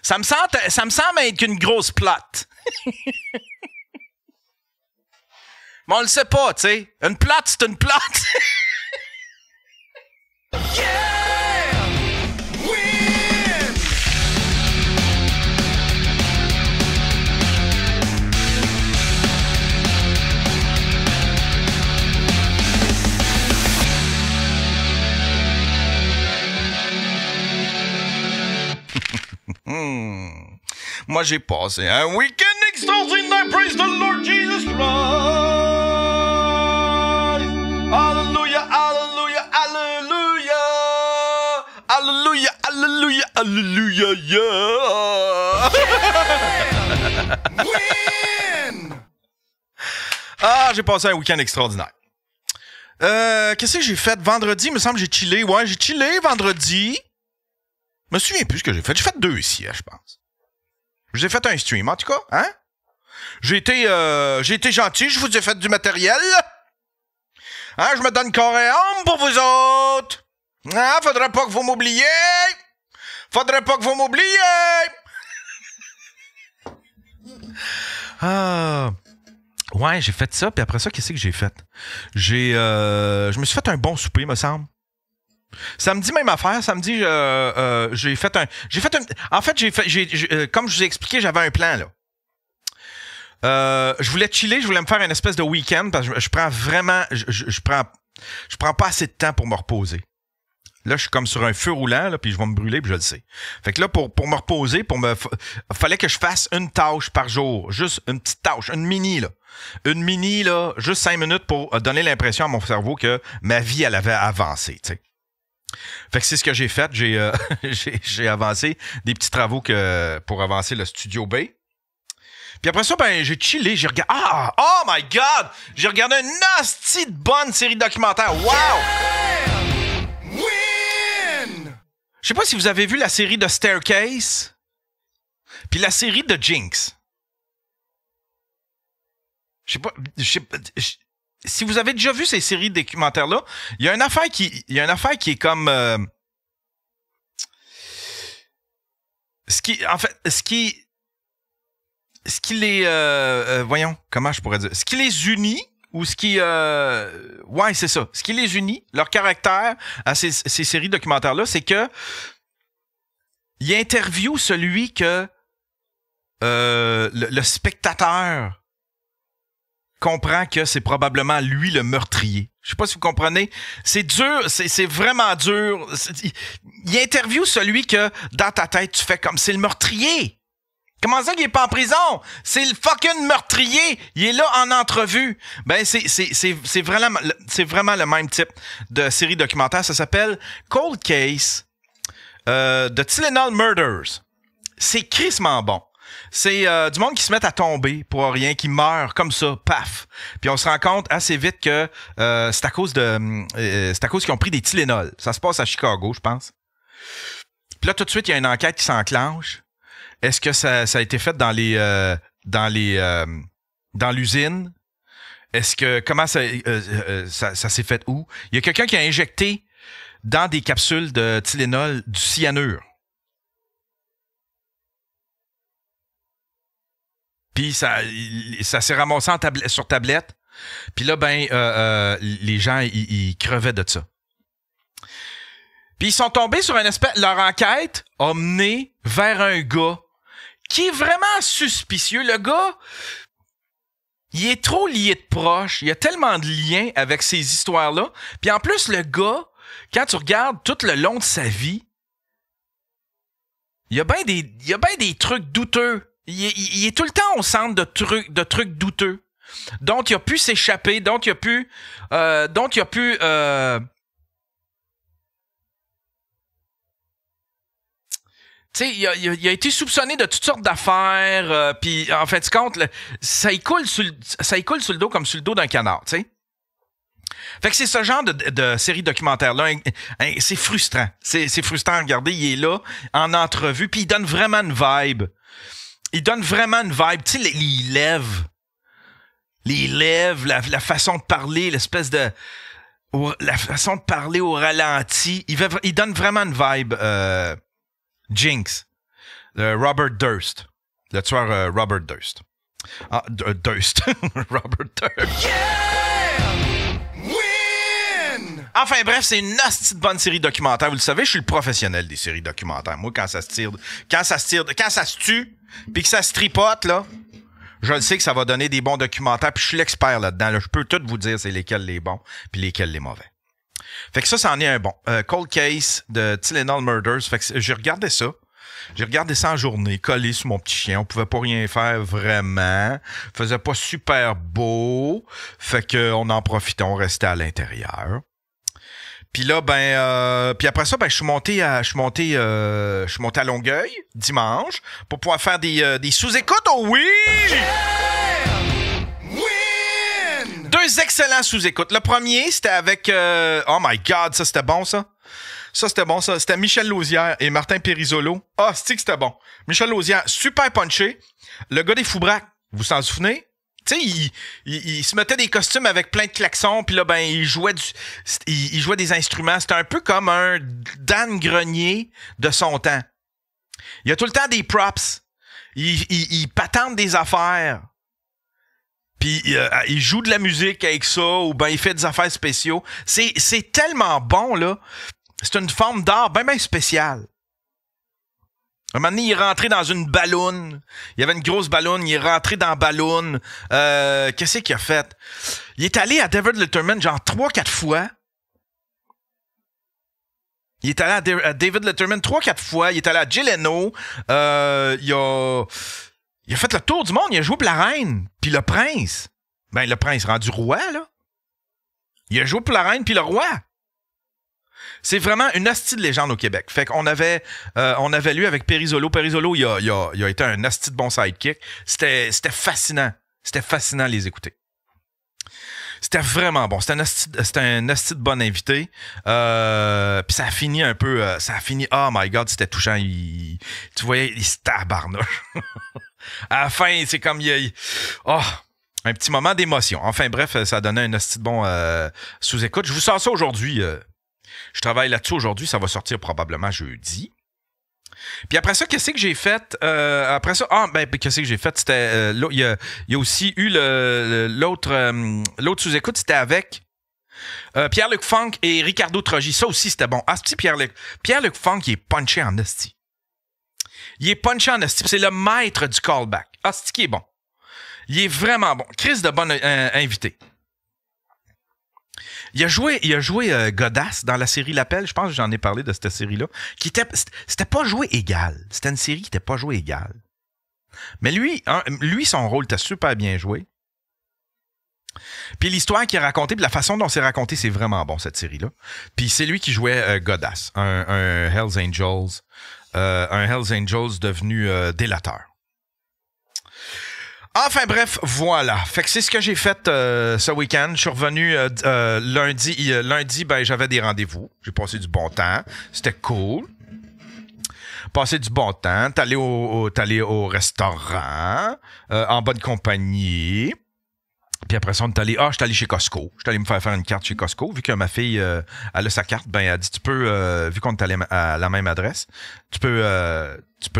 Ça me semble être qu'une grosse plot. Mais on le sait pas, tu sais. Une plot, c'est une plot. Yeah! Win! Moi, j'ai passé un week-end extraordinaire. Praise the Lord Jesus Christ. Hallelujah, hallelujah, hallelujah. Hallelujah, hallelujah, hallelujah, yeah. Win! Ah, j'ai passé un week-end extraordinaire. Qu'est-ce que j'ai fait vendredi? Il me semble que j'ai chillé. Ouais, j'ai chillé vendredi. Je me souviens plus ce que j'ai fait. J'ai fait 2 ici, je pense. J'ai fait un stream, en tout cas, hein? J'ai été gentil, je vous ai fait du matériel. Hein, je me donne corps et âme pour vous autres. Hein, faudrait pas que vous m'oubliez. Faudrait pas que vous m'oubliez. Ah... Ouais, j'ai fait ça, puis après ça, qu'est-ce que j'ai fait? Je me suis fait un bon souper, me semble. Samedi, même affaire. Samedi, j'ai fait un... En fait, comme je vous ai expliqué, j'avais un plan, là. Je voulais chiller, je voulais me faire une espèce de week-end, parce que je prends vraiment... Je prends pas assez de temps pour me reposer. Là, je suis comme sur un feu roulant, là, puis je vais me brûler, puis je le sais. Fait que là, pour me reposer, fallait que je fasse une tâche par jour. Juste une petite tâche, une mini, là. Une mini, là, juste 5 minutes pour donner l'impression à mon cerveau que ma vie, elle avait avancé, tu sais. Fait que c'est ce que j'ai fait. J'ai avancé des petits travaux pour avancer le Studio B. Puis après ça, ben, j'ai chillé, j'ai regardé... Ah! Oh my God! J'ai regardé une nasty de bonne série documentaire. Wow! Yeah! Win! Je sais pas si vous avez vu la série de Staircase, puis la série de Jinx. Je sais pas, si vous avez déjà vu ces séries documentaires-là, il y a une affaire qui est comme... Ce qui les... voyons, comment je pourrais dire? Ce qui les unit, ou ce qui... ouais, c'est ça. Ce qui les unit, leur caractère à ces séries documentaires-là, c'est que il interviewe celui que le spectateur comprend que c'est probablement lui le meurtrier. Je sais pas si vous comprenez. C'est dur, c'est vraiment dur. Il interviewe celui que, dans ta tête, tu fais comme c'est le meurtrier. Comment ça qu'il est pas en prison? C'est le fucking meurtrier. Il est là en entrevue. Ben, c'est vraiment le même type de série documentaire. Ça s'appelle Cold Case de Tylenol Murders. C'est crissement bon. C'est du monde qui se met à tomber pour rien, qui meurt comme ça, paf. Puis on se rend compte assez vite que c'est à cause qu'ils ont pris des Tylenol. Ça se passe à Chicago, je pense. Puis là, tout de suite, il y a une enquête qui s'enclenche. Est-ce que ça a été fait dans l'usine? Est-ce que comment ça s'est fait où? Il y a quelqu'un qui a injecté dans des capsules de Tylenol du cyanure. Puis ça s'est ramassé sur tablette. Puis là, ben, les gens, ils crevaient de ça. Puis ils sont tombés sur une espèce... Leur enquête a mené vers un gars qui est vraiment suspicieux. Le gars, il est trop lié de proche. Il y a tellement de liens avec ces histoires-là. Puis en plus, le gars, quand tu regardes tout le long de sa vie, il y a bien des trucs douteux. Il est tout le temps au centre de trucs douteux. Donc, il a pu s'échapper. Donc, il a pu... Tu sais, il a été soupçonné de toutes sortes d'affaires. Puis, en fait, compte, ça y coule sur le dos comme sur le dos d'un canard, tu sais. Fait que c'est ce genre de série documentaire-là. C'est frustrant. C'est frustrant à regarder. Il est là, en entrevue, puis il donne vraiment une vibe. Tu sais, les lèvres, la façon de parler, l'espèce de... La façon de parler au ralenti. Il donne vraiment une vibe Jinx. Robert Durst. Le tueur Robert Durst. Ah, Durst. Robert Durst. Yeah! Win! Enfin bref, c'est une hostie de bonne série documentaire. Vous le savez, je suis le professionnel des séries documentaires. Moi, quand ça se tue, puis que ça se tripote, là, je le sais que ça va donner des bons documentaires, puis je suis l'expert là-dedans. Là. Je peux tout vous dire c'est lesquels les bons, puis lesquels les mauvais. Fait que ça, c'en est un bon. Cold Case de Tylenol Murders. Fait que j'ai regardé ça. J'ai regardé ça en journée, collé sur mon petit chien. On pouvait pas rien faire vraiment. Faisait pas super beau. Fait que on en profitait, on restait à l'intérieur. Puis là, puis après ça, je suis monté à Longueuil dimanche pour pouvoir faire des sous-écoutes. Oh oui! Win! 2 excellents sous-écoutes. Le premier, c'était avec... oh my God, ça, c'était bon, ça. Ça, c'était bon, ça. C'était Michel Lauzière et Martin Périsolo. Ah, c'est que c'était bon. Michel Lauzière, super punché. Le gars des Foubraques, vous s'en souvenez? Tu sais, il se mettait des costumes avec plein de klaxons, puis là, il jouait des instruments. C'était un peu comme un Dan Grenier de son temps. Il y a tout le temps des props. Il patente des affaires. Puis il joue de la musique avec ça, ou il fait des affaires spéciaux. C'est tellement bon, là. C'est une forme d'art bien spéciale. Un moment donné, il est rentré dans une balloune. Il y avait une grosse balloune. Il est rentré dans la balloune. Qu'est-ce qu'il a fait? Il est allé à David Letterman genre 3-4 fois. Il est allé à David Letterman 3-4 fois. Il est allé à Jay Leno. Il a fait le tour du monde. Il a joué pour la reine. Puis le prince. Le prince rendu roi, là. Il a joué pour la reine puis le roi. C'est vraiment une hostie de légende au Québec. Fait qu'on avait lu avec Périsolo. Périsolo, il a été un hostie de bon sidekick. C'était fascinant. C'était fascinant à les écouter. C'était vraiment bon. C'était un hostie de bon invité. Puis ça a fini un peu... oh my God, c'était touchant. Tu voyais, il se tabarnouche. À la fin, c'est comme... un petit moment d'émotion. Enfin bref, ça donnait un hostie de bon sous-écoute. Je vous sors ça aujourd'hui. Je travaille là-dessus aujourd'hui. Ça va sortir probablement jeudi. Puis après ça, qu'est-ce que j'ai fait? Qu'est-ce que j'ai fait? C'était... il y a aussi eu l'autre sous-écoute, c'était avec Pierre-Luc Funk et Ricardo Trogi. Ça aussi, c'était bon. Asti, Pierre-Luc Funk, il est punché en asti. Il est punché en asti. C'est le maître du callback. Asti qui est bon. Il est vraiment bon. Chris de bon invité. Il a joué Godasse dans la série L'Appel. Je pense que j'en ai parlé de cette série-là. C'était pas joué égal. C'était une série qui n'était pas jouée égal. Mais lui, son rôle était super bien joué. Puis l'histoire qu'il a racontée, puis la façon dont c'est raconté, c'est vraiment bon, cette série-là. Puis c'est lui qui jouait Godasse, un Hells Angels. Un Hells Angels devenu délateur. Enfin bref, voilà. Fait que c'est ce que j'ai fait ce week-end. Je suis revenu lundi. Lundi, j'avais des rendez-vous. J'ai passé du bon temps. C'était cool. Passé du bon temps. T'allais au restaurant en bonne compagnie. Puis après ça, je suis allé chez Costco. Je suis allé me faire une carte chez Costco. Vu que ma fille, elle a sa carte, elle a dit, tu peux, vu qu'on est allé à la même adresse, tu peux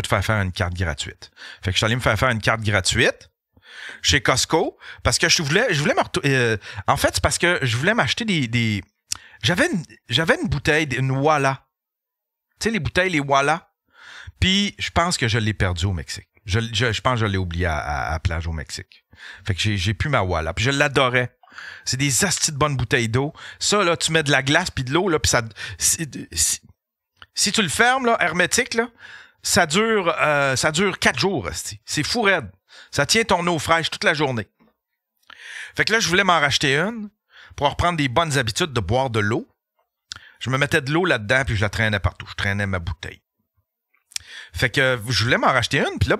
te faire une carte gratuite. Fait que je suis allé me faire une carte gratuite chez Costco parce que je voulais en fait, c'est parce que je voulais m'acheter des j'avais une bouteille, une Walla. Tu sais, les bouteilles, les Walla. Puis, je pense que je l'ai perdu au Mexique. Je pense que je l'ai oublié à la plage au Mexique. Fait que j'ai plus ma Walla. Puis je l'adorais. C'est des astis de bonnes bouteilles d'eau. Ça, là, tu mets de la glace puis de l'eau, là, puis ça... Si tu le fermes, là, hermétique, là, ça dure 4 jours, asti. C'est fou raide. Ça tient ton eau fraîche toute la journée. Fait que là, je voulais m'en racheter une pour reprendre des bonnes habitudes de boire de l'eau. Je me mettais de l'eau là-dedans puis je la traînais partout. Je traînais ma bouteille. Fait que je voulais m'en racheter une. Puis là,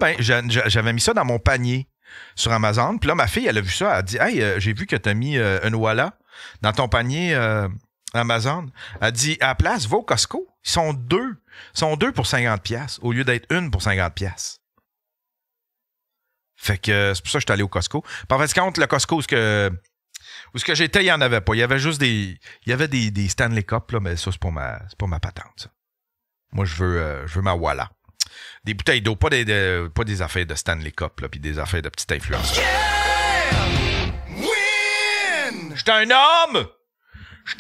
j'avais mis ça dans mon panier sur Amazon. Puis là, ma fille, elle a vu ça. Elle a dit, « Hey, j'ai vu que t'as mis une Walla dans ton panier Amazon. » Elle a dit, « À la place, va au Costco. Ils sont deux. Ils sont 2 pour 50$ au lieu d'être une pour 50$. » Fait que c'est pour ça que je suis allé au Costco. Puis en fait, compte, le Costco, où ce que j'étais, il n'y en avait pas. Il y avait juste des Stanley Cup, là, mais ça, c'est pas ma patente, ça. Moi, je veux ma Walla. Des bouteilles d'eau, pas des affaires de Stanley Cup, là, puis des affaires de petites influences. Win! J'suis un homme! J'suis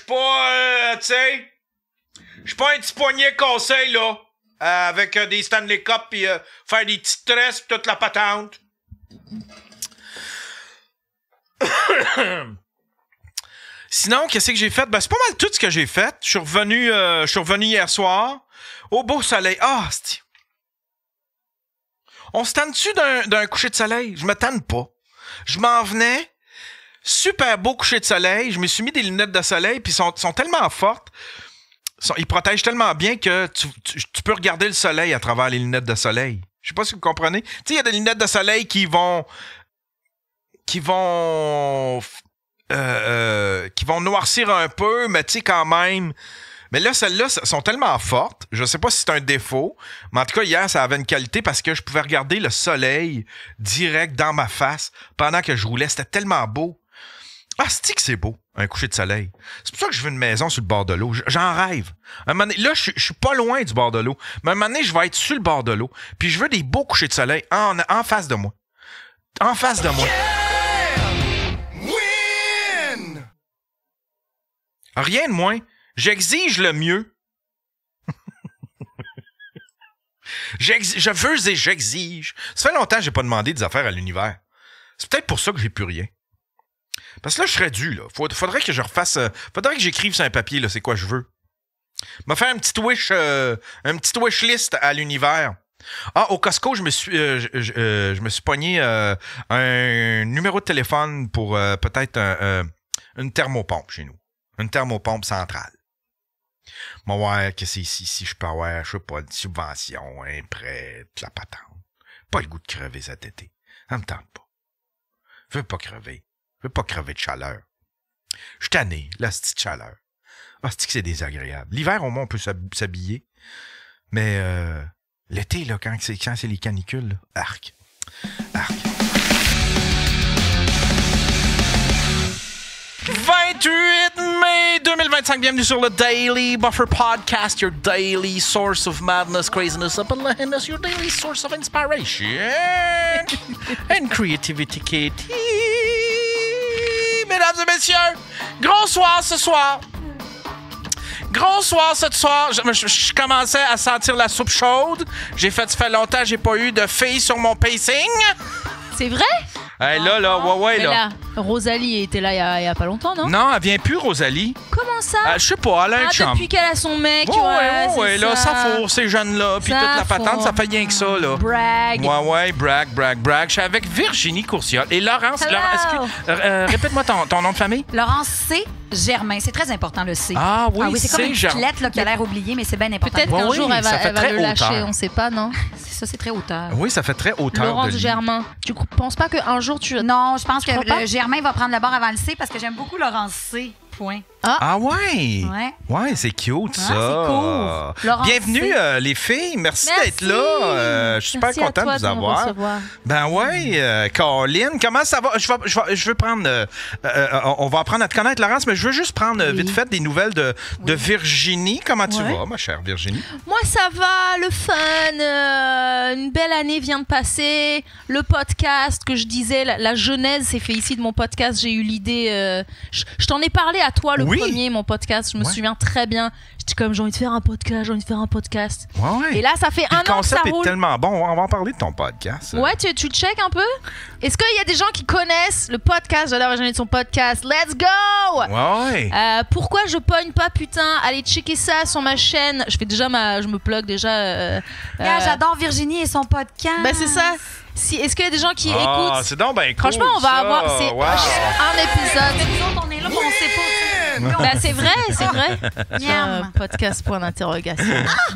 pas, tu sais... J'suis pas un petit poignet de conseil, là, avec des Stanley Cup, puis faire des petites tresses, pis toute la patente. Sinon, qu'est-ce que j'ai fait? Ben, c'est pas mal tout ce que j'ai fait. Je suis revenu hier soir. Au beau soleil. Ah, c'est... On se tanne-tu d'un coucher de soleil? Je me tanne pas. Je m'en venais. Super beau coucher de soleil. Je me suis mis des lunettes de soleil, puis sont tellement fortes. Ils protègent tellement bien que tu peux regarder le soleil à travers les lunettes de soleil. Je sais pas si vous comprenez. Tu sais, il y a des lunettes de soleil qui vont noircir un peu, mais tu sais, quand même. Mais là, celles-là sont tellement fortes. Je sais pas si c'est un défaut, mais en tout cas, hier, ça avait une qualité parce que je pouvais regarder le soleil direct dans ma face pendant que je roulais. C'était tellement beau. Ah, c'est que c'est beau, un coucher de soleil. C'est pour ça que je veux une maison sur le bord de l'eau. J'en rêve. Un moment donné, là, je suis pas loin du bord de l'eau. Mais un moment donné, je vais être sur le bord de l'eau. Puis je veux des beaux couchers de soleil en face de moi. En face de moi. Win! Rien de moins. J'exige le mieux. Je veux et j'exige. Ça fait longtemps que j'ai pas demandé des affaires à l'univers. C'est peut-être pour ça que j'ai plus rien. Parce que là, je serais dû, là. Faudrait que je refasse... faudrait que j'écrive sur un papier, là, c'est quoi je veux. M'a fait un petit wish list à l'univers. Ah, au Costco, je me suis pogné un numéro de téléphone pour peut-être une thermopompe chez nous. Une thermopompe centrale. Bon, ouais, que c'est ici, si je peux avoir, je sais pas, une subvention, un prêt, de la patente. Pas le goût de crever cet été. Ça me tente pas. Je veux pas crever. Je veux pas crever de chaleur. Je suis tanné, la petite chaleur. Ah, c'est que c'est désagréable. L'hiver, au moins, on peut s'habiller. Mais l'été, là, quand c'est les canicules, là, arc. 28 mai 2025, bienvenue sur le Daily Buffer Podcast, your daily source of madness, craziness, upandness, your daily source of inspiration and creativity, Kitty. Mesdames et messieurs, gros soir ce soir. Gros soir ce soir. Je commençais à sentir la soupe chaude. Ça fait longtemps que j'ai pas eu de filles sur mon pacing. C'est vrai? Hey, ouais, là. Rosalie était là il y a pas longtemps, non? Non, elle vient plus, Rosalie. Comment ça? Je sais pas, elle a un chum. Depuis qu'elle a son mec. Ouais, là, ça fourre, ces jeunes-là. Puis toute la patente, ça fait rien que ça, là. Brag. Ouais, brag. Je suis avec Virginie Courciol. Et Laurence, répète-moi ton nom de famille. Laurence C. Germain. C'est très important, le C. Ah oui, c'est comme une petite lettre là, qui a l'air oubliée, mais c'est bien important. Peut-être qu'un jour, elle va le lâcher, hauteur. on sait pas, non? C'est ça, c'est très hauteur. Oui, ça fait très hauteur. Laurence de lit. Germain. Tu penses pas qu'un jour tu... Non, je pense que crois pas? le Germain va prendre le bord avant le C parce que j'aime beaucoup Laurence C. Point. Ah ouais? Ouais, c'est cute, ça. C'est cool. Laurence Bienvenue, C. les filles. Merci Merci. d'être là. Je suis super Merci content à toi de vous avoir. me recevoir. Ben ouais, Caroline, comment ça va? Je veux prendre... on va apprendre à te connaître, Laurence, mais je veux juste prendre vite fait des nouvelles de Virginie. Comment tu vas, ma chère Virginie? Moi, ça va, le fun. Une belle année vient de passer. Le podcast que je disais, la genèse s'est fait ici de mon podcast. J'ai eu l'idée... je t'en ai parlé à toi, le premier, mon podcast. Je me souviens très bien. J'étais comme, j'ai envie de faire un podcast. Ouais. Et là, ça fait un an que ça roule. Le concept est tellement bon. On va en parler de ton podcast. Ouais, tu check un peu? Est-ce qu'il y a des gens qui connaissent le podcast? J'adore Virginie de son podcast. Let's go! Ouais. Pourquoi je pogne pas, putain? Allez checker ça sur ma chaîne. Je me plug déjà. J'adore Virginie et son podcast. Ben, c'est ça. Est-ce qu'il y a des gens qui écoutent? C'est donc ben cool. Franchement, on va avoir un épisode. Mais nous autres, on est là, on sait pas. Ben, c'est vrai. Miam. Podcast point d'interrogation.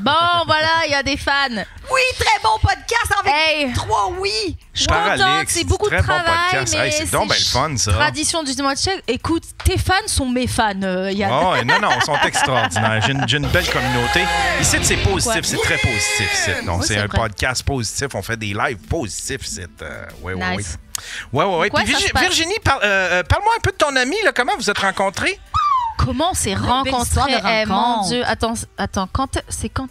Bon, voilà, il y a des fans. Oui, très bon podcast avec 3 oui. Je suis contente, c'est beaucoup de travail, mais c'est donc ben le fun, ça. Tradition du dimanche. Écoute, tes fans sont mes fans, Yann. Oh, non, ils sont extraordinaires. J'ai une belle communauté. Ici, c'est positif, c'est très positif. Donc, c'est un podcast positif. On fait des lives positifs. Nice. Ouais. Puis Virginie, parle-moi un peu de ton ami. Là, comment vous êtes rencontrés? Comment on s'est belle rencontrés? histoire de Eh, mon rencontre. Dieu, attends, quand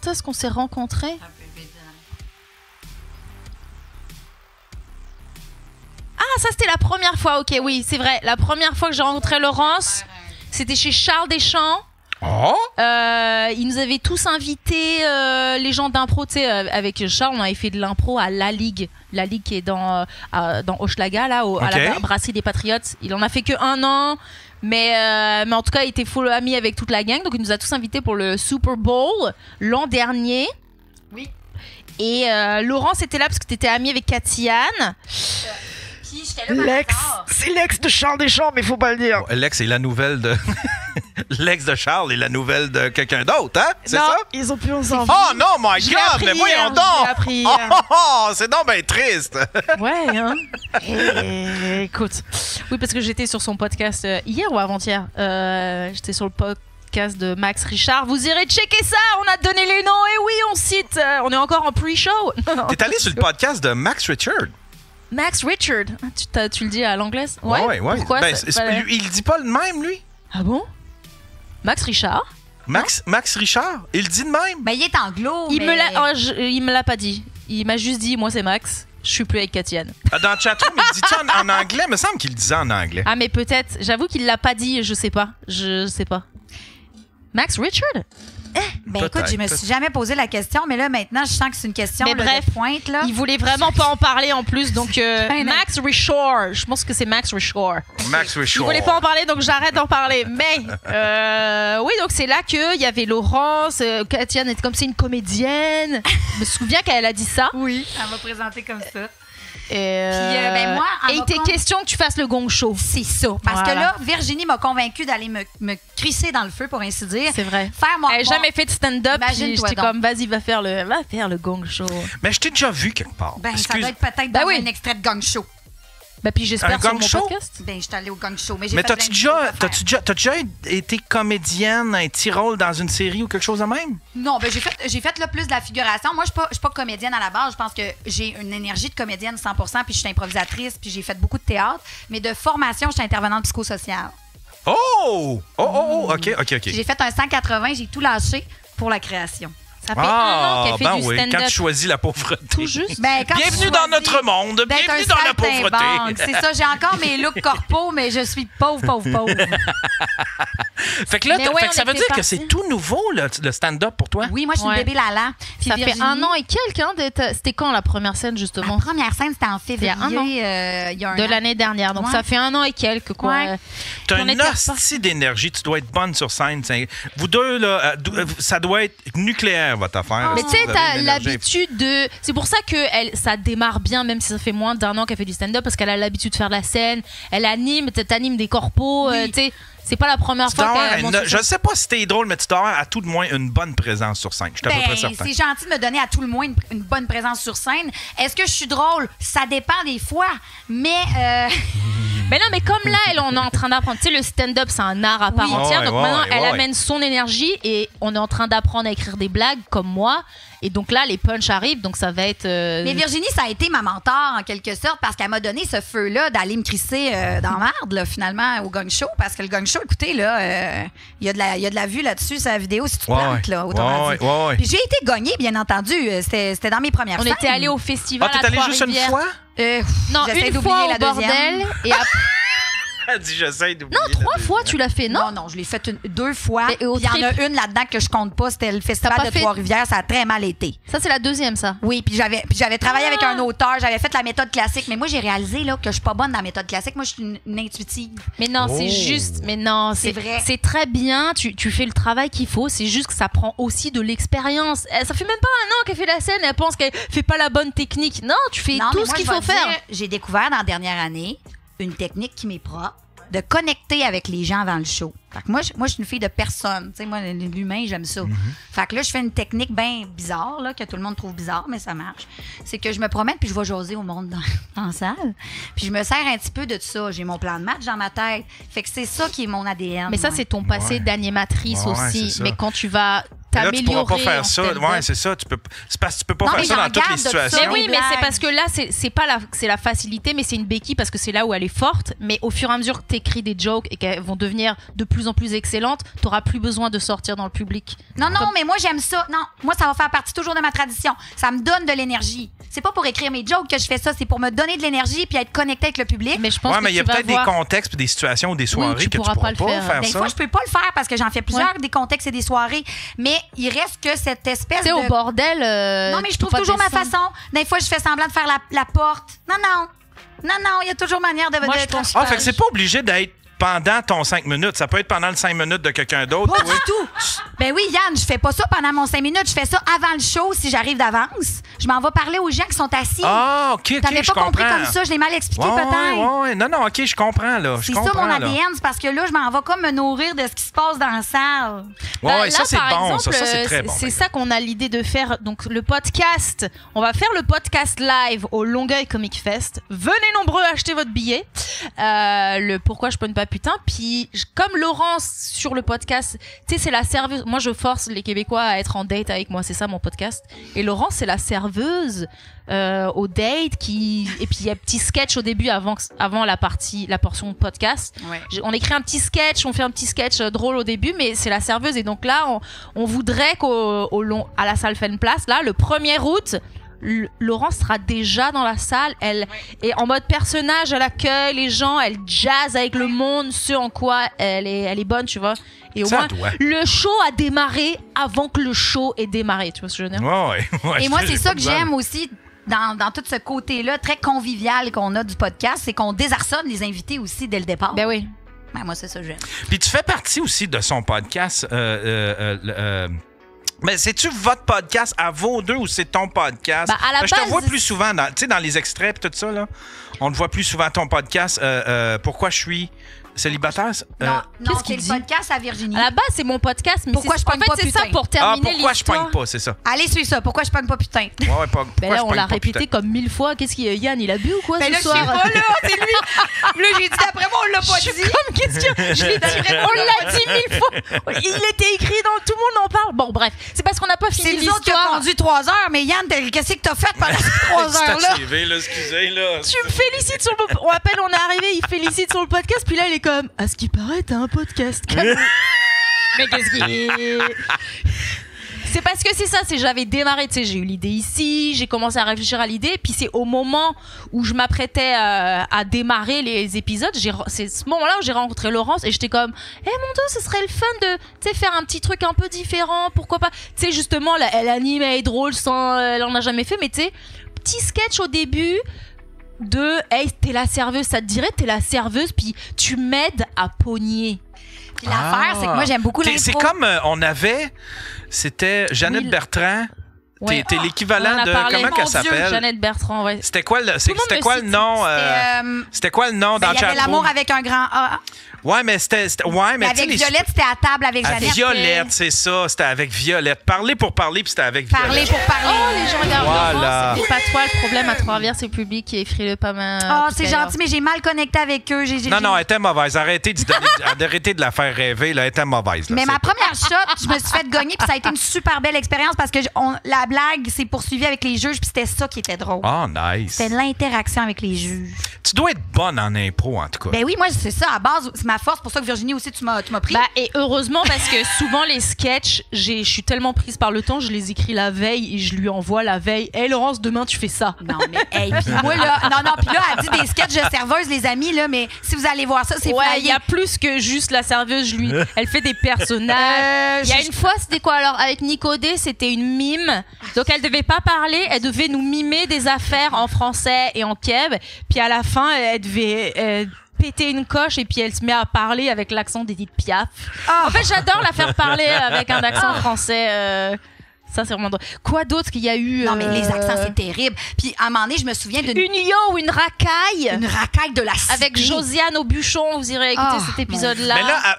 est-ce qu'on s'est rencontrés? Ah, ça c'était la première fois, ok, oui, c'est vrai. La première fois que j'ai rencontré Laurence, c'était chez Charles Deschamps. Oh! Il nous avait tous invités, les gens d'impro, tu sais, avec Charles, on avait fait de l'impro à La Ligue qui est dans Hochelaga, là, à la brasserie des Patriotes. Il en a fait que 1 an, mais en tout cas, il était full ami avec toute la gang, donc il nous a tous invités pour le Super Bowl l'an dernier. Oui. Et Laurence était là parce que tu étais amie avec Cathy-Anne. Puis j'étais là C'est l'ex de Charles Deschamps, mais faut pas le dire. L'ex est la nouvelle de... L'ex de Charles est la nouvelle de quelqu'un d'autre, hein? C'est Non, ça? ils ont plus ensemble. Oh non, my Je l'ai God! appris Mais voyons hier, donc! je l'ai appris Oh, hier. oh, oh, c'est donc bien triste! Ouais, hein. Écoute. Oui, parce que j'étais sur son podcast hier ou avant-hier. J'étais sur le podcast de Max Richard. Vous irez checker ça. On a donné les noms. Et oui, on cite. On est encore en pre-show. T'es allé sur le podcast de Max Richard? Max Richard. Tu le dis à l'anglaise? Ouais. Pourquoi Ben, ça- pas- il dit pas le même, lui? Ah bon? Max Richard? Max Richard? Il dit de même? Mais il est anglo. Il mais... me l'a pas dit. Il m'a juste dit, moi c'est Max. Je suis plus avec Cathy-Anne. Dans le chatroom, il dit ça en anglais? Il me semble qu'il le disait en anglais. Ah mais peut-être. J'avoue qu'il l'a pas dit. Je sais pas. Max Richard? Ben écoute, Peut-être, je me suis jamais posé la question, mais là, maintenant, je sens que c'est une question Mais là, bref, de pointe. Là. Il voulait vraiment pas en parler en plus, donc Max Richard. Je pense que c'est Max Richard. Max Il Richard. voulait pas en parler, donc j'arrête d'en parler. Mais oui, donc c'est là qu'il y avait Laurence, Cathy-Anne était comme c'est une comédienne. Je me souviens qu'elle a dit ça. Oui, elle m'a présenté comme ça. Et, ben moi, en et il me était compte- question que tu fasses le gong show. C'est ça. Parce Voilà. que là, Virginie m'a convaincue d'aller me crisser dans le feu, pour ainsi dire. C'est vrai. Faire mon. Elle n'a jamais fait de stand-up. Puis Imagine-toi j'étais donc. comme, vas-y, va faire le gong show. Mais je t'ai déjà vu quelque part. Ben, ça Excuse. doit être peut-être Ben dans oui. un extrait de Gang Show. Bah, puis j'espère Un sur gong mon show? podcast. Ben, je suis allée au Gang Show. Mais j'ai Mais fait t'as-tu plein de choses à faire. déjà été comédienne, un petit rôle dans une série ou quelque chose de même? Non, ben j'ai fait là, plus de la figuration. Moi, je suis pas comédienne à la base. Je pense que j'ai une énergie de comédienne 100%, puis je suis improvisatrice, puis j'ai fait beaucoup de théâtre. Mais de formation, je suis intervenante psychosociale. OK. J'ai fait un 180, j'ai tout lâché pour la création. Ça fait 1 an qu'elle fait ben du oui, stand-up. quand tu choisis la pauvreté. Tout juste. Ben, quand Bienvenue tu dans choisis notre monde, d'être bienvenue un dans la pauvreté. saltimbanque. C'est ça, j'ai encore mes looks corpos, mais je suis pauvre. Fait que là, Mais ouais, fait que ça on veut était dire que partis. c'est tout nouveau, le stand-up pour toi? Oui, moi, je suis Ouais. une bébé Lala. Puis Ça fait Virginie, 1 an et quelques, hein, c'était quand la première scène, justement? La première scène, c'était en février. Il y a 1 an. Il y a un De an. l'année dernière. Donc Ouais. ça fait 1 an et quelques, quoi. Ouais. T'as Puis on une était hostie d'énergie, tu dois être bonne sur scène. Vous deux, là, ça doit être nucléaire, votre affaire. Mais tu sais, Vous avez t'as une énergie. l'habitude de. C'est pour ça que ça démarre bien, même si ça fait moins d'1 an qu'elle fait du stand-up, parce qu'elle a l'habitude de faire de la scène. Elle anime, t'animes des corpos. Oui. Tu sais, c'est pas la première Tu dois fois avoir qu'elle monte je sur sais pas si t'es drôle, mais tu dois avoir à tout de moins une bonne présence sur scène. Je suis à peu près certain. c'est gentil de me donner à tout le moins une bonne présence sur scène. Est-ce que je suis drôle? Ça dépend des fois, mais Mais non, mais comme là, on est en train d'apprendre. Tu sais, le stand-up, c'est un art à part Oui. entière. Ouais, Donc ouais, maintenant, ouais, elle ouais. amène son énergie et on est en train d'apprendre à écrire des blagues comme moi. Et donc là, les punchs arrivent, donc ça va être. mais Virginie, ça a été ma mentor en quelque sorte parce qu'elle m'a donné ce feu-là d'aller me crisser dans la merde, là, finalement, au Gang Show. Parce que le Gang Show, écoutez, là, il y a de la vue là-dessus, sa vidéo, si tu te plantes, là, autrement dit. ouais. Puis j'ai été gagnée, bien entendu. C'était dans mes premières On scènes. était allés au festival Ah, t'es à allé juste une Trois-Rivières. fois? Non, j'essaie une d'oublier fois la au bordel. deuxième. Et après, Elle dit, j'essaie d'oublier. non, 3 fois, tu l'as fait, non? Non, je l'ai fait 2 fois. Mais Puis au il y en a trip. une là-dedans que je compte pas. C'était le T'as festival pas de fait- Trois-Rivières. Ça a très mal été. Ça, c'est la deuxième, ça. Oui, puis j'avais travaillé avec Ah. un auteur, j'avais fait la méthode classique, mais moi j'ai réalisé là que je suis pas bonne dans la méthode classique. Moi je suis une intuitive. Mais non, Oh. c'est juste. Mais non, C'est vrai. C'est très bien. Tu fais le travail qu'il faut. C'est juste que ça prend aussi de l'expérience. Ça fait même pas 1 an qu'elle fait la scène. Elle pense qu'elle fait pas la bonne technique. Non, tu fais Non, mais tout moi, ce qu'il je vais faut te faire. dire, j'ai découvert dans la dernière année une technique qui m'est propre de connecter avec les gens avant le show. Fait que moi, je suis une fille de personne. Tu sais, moi, l'humain, j'aime ça. Fait que là, je fais une technique bien bizarre, là, que tout le monde trouve bizarre, mais ça marche. C'est que je me promène puis je vais jaser au monde dans la salle. Puis je me sers un petit peu de ça. J'ai mon plan de match dans ma tête. Fait que c'est ça qui est mon ADN. Mais ça, moi. c'est ton passé Ouais. d'animatrice Ouais, aussi. c'est ça. Mais quand tu vas Mais là, tu pourras pas t'améliorer faire en ça. stand-up. Ouais, c'est ça. C'est parce que tu peux pas Non, faire mais ça j'en dans toutes garde les de ça. situations. Mais oui, mais c'est blagues. parce que là, c'est pas c'est la facilité, mais c'est une béquille parce que c'est là où elle est forte. Mais au fur et à mesure que t'écris des jokes et qu'elles vont devenir de plus en plus excellentes, t'auras plus besoin de sortir dans le public. Non, mais moi, j'aime ça. Non, moi, ça va faire partie toujours de ma tradition. Ça me donne de l'énergie. C'est pas pour écrire mes jokes que je fais ça, c'est pour me donner de l'énergie puis être connecté avec le public. Mais je pense Ouais, que mais il y a tu vas peut-être voir... des contextes, puis des situations ou des soirées tu que tu pourras pourras pas le pas faire. faire Des ça. fois, je peux pas le faire parce que j'en fais plusieurs, des contextes et des soirées. Mais il reste que cette espèce Tu sais, de... au bordel. Non, mais je tu peux trouve pas toujours ma descendre. façon. Des fois, je fais semblant de faire la porte. Non, il y a toujours manière de... Moi, de- je pense Ah, fait que c'est pas obligé d'être pendant ton 5 minutes. Ça peut être pendant le 5 minutes de quelqu'un d'autre. Pas toi. du tout. Ben oui, Yann, je fais pas ça pendant mon 5 minutes. Je fais ça avant le show si j'arrive d'avance. Je m'en vais parler aux gens qui sont assis. Ah, OK, T'avais je pas compris comprends. comme ça. Je l'ai mal expliqué Ouais, peut-être. ouais. Non, OK, je comprends, là. C'est ça mon ADN, c'est parce que là, je m'en vais comme me nourrir de ce qui se passe dans la salle. Ouais, Bah, ouais, ça, là, c'est par bon. exemple, Ça, c'est très bon. C'est ça qu'on a l'idée de faire. Donc, le podcast, on va faire le podcast live au Longueuil Comic Fest. Venez nombreux acheter votre billet. Le Pourquoi je pogne pas putain. Puis, comme Laurence sur le podcast, tu sais, c'est la serveuse. Moi, je force les Québécois à être en date avec moi. C'est ça, mon podcast. Et Laurence, c'est la serveuse au date et puis il y a un petit sketch au début avant la portion podcast. Ouais. On écrit un petit sketch, on fait un petit sketch drôle au début, mais c'est la serveuse. Et donc là, on voudrait à la salle Place, là, le 1er août, Laurence sera déjà dans la salle. Elle est en mode personnage, elle accueille les gens, elle jazz avec le monde, ce en quoi elle est bonne, tu vois. Et au Ça moins, doit. le show a démarré avant que le show ait démarré, tu vois ce que je veux dire? Ouais. Et moi, c'est j'ai ça pas que de mal. j'aime aussi dans tout ce côté-là très convivial qu'on a du podcast, c'est qu'on désarçonne les invités aussi dès le départ. Ben oui. Ben, moi, c'est ça que j'aime. Puis tu fais partie aussi de son podcast. Mais c'est-tu votre podcast à vous deux ou c'est ton podcast? Ben, à la Je te base, vois plus souvent, tu sais, dans les extraits et tout ça, là. On te voit plus souvent ton podcast. Pourquoi je suis célibataire? Non, qu'est-ce c'est qu'il le dit? podcast à Virginie. À la base, c'est mon podcast, mais Pourquoi je pogne pas c'est ça putain? pour terminer pourquoi je l'histoire. pogne pas, c'est ça. Allez, suivre ça. Pourquoi je pogne pas putain? Ouais, pourquoi Ben là, je on pogne l'a pas, répété putain? comme 1000 fois. Qu'est-ce qu'il y a, Yann, il a bu ou quoi Ben ce là, je soir? sais pas, là, c'est lui. Là, j'ai dit, d'après moi, on l'a pas dit. Comme qu'est-ce que je l'ai dit vraiment, on l'a dit 1000 fois. Il était écrit dans tout le monde en parle. Bon, bref, c'est parce qu'on n'a pas C'est fini nous autres qui a l'histoire. conduit 3 heures, mais Yann, qu'est-ce que t'as fait pendant ces 3 C'est heures-là? arrivé, là, excusez, là. Tu me félicites sur le... On rappelle, on est arrivé, il félicite sur le podcast, puis là, il est comme... À ce qui paraît, t'as un podcast. Mais qu'est-ce qui... C'est parce que c'est ça, j'avais démarré, tu sais, j'ai eu l'idée ici, j'ai commencé à réfléchir à l'idée, puis c'est au moment où je m'apprêtais à démarrer les épisodes, c'est ce moment-là où j'ai rencontré Laurence et j'étais comme, mon Dieu, ce serait le fun de, tu sais, faire un petit truc un peu différent, pourquoi pas, tu sais, justement, elle anime, elle est drôle, elle en a jamais fait, mais tu sais, petit sketch au début de, hey, t'es la serveuse, ça te dirait, t'es la serveuse, puis tu m'aides à pogner. Puis l'affaire, c'est que moi, j'aime beaucoup l'intro. C'est comme on avait, c'était Jeannette Oui, Bertrand. Ouais. T'es l'équivalent On en a de parlé. comment Mon qu'elle Dieu, s'appelle? Jeannette Bertrand, ouais. C'était quoi le Tout le monde c'était me quoi le cite. nom c'était quoi le nom dans Il y avait Chatroom? l'amour avec un grand A. Ouais, mais c'était ouais, mais tu sais, Avec les- Violette, c'était à table avec à Jeannette. Violette, c'est ça, c'était avec Violette. Parler pour parler, puis c'était avec Parler Violette. pour parler. Oh, les gens regardent Voilà. Laurence. C'est pas toi le problème à Trois-Rivières, c'est le public qui est frileux pas mal. Ah, c'est gentil, mais j'ai mal connecté avec eux. Non, elle était mauvaise. Arrêtez de la faire rêver, là, elle était mauvaise. Là. Mais C'est ma pas- première shot, je me suis fait gagner, puis ça a été une super belle expérience parce que la blague s'est poursuivie avec les juges, puis c'était ça qui était drôle. Oh, nice. C'était l'interaction avec les juges. Tu dois être bonne en impro, en tout cas. Ben oui, moi, c'est ça, à base, c'est ma force. Pour ça que Virginie aussi, tu m'as pris. Bah, et heureusement, parce que souvent les sketchs, je suis tellement prise par le temps, je les écris la veille et je lui envoie la veille. Hey Laurence, demain tu fais ça. Non, mais, hey, puis moi, là, puis là, elle dit des sketchs de serveuse, les amis, là, mais si vous allez voir ça, c'est Ouais, flyé. il y a plus que juste la serveuse, elle fait des personnages. Il y a une fois, c'était quoi alors? Avec Nicodé, c'était une mime. Donc elle devait pas parler, elle devait nous mimer des affaires en français et en keb. Puis à la fin, elle devait péter une coche et puis elle se met à parler avec l'accent d'Edith Piaf. En fait, j'adore la faire parler avec un accent français. Ça, c'est vraiment drôle. Quoi d'autre qu'il y a eu? Non, mais les accents, c'est terrible. Puis à un moment donné, je me souviens d'une Une yo ou une racaille racaille de la cité. avec Josiane Aubuchon. Vous irez écouter Oh, cet épisode-là.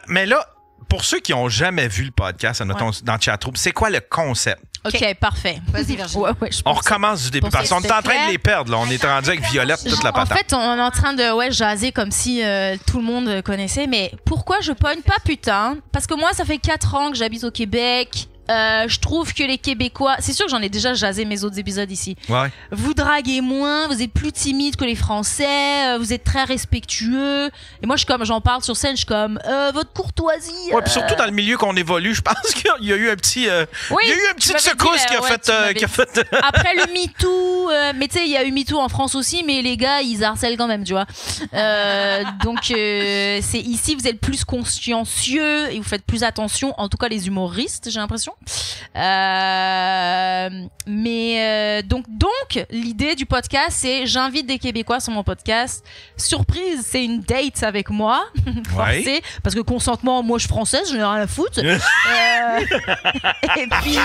Mais là, pour ceux qui n'ont jamais vu le podcast, admettons, dans Chatroom, c'est quoi le concept? OK, parfait. Vas-y, Virginie. Ouais, je On pense. recommence du début Pour parce qu'on est en train clair. de les perdre. Là. On est rendu avec Violette, toute la En patente. fait, on est en train de jaser comme si tout le monde connaissait. Mais pourquoi je pogne pas putain? Parce que moi, ça fait 4 ans que j'habite au Québec. Je trouve que les Québécois, c'est sûr que j'en ai déjà jasé mes autres épisodes ici. Ouais. Vous draguez moins, vous êtes plus timide que les Français, vous êtes très respectueux. Et moi, j'en parle sur scène, je suis comme, votre courtoisie. Ouais, puis surtout dans le milieu qu'on évolue, je pense qu'il y a eu un petit, Oui, il y a eu une tu petite m'avais secousse dit, qui a ouais, fait, tu m'avais qui a fait. Après le MeToo, mais tu sais, il y a eu MeToo en France aussi, mais les gars, ils harcèlent quand même, tu vois. Donc, c'est ici, vous êtes plus consciencieux et vous faites plus attention, en tout cas les humoristes, j'ai l'impression. Donc, l'idée du podcast, c'est j'invite des Québécois sur mon podcast. Surprise, c'est une date avec moi, forcée, parce que consentement, moi je suis française, je n'ai rien à foutre. Et puis,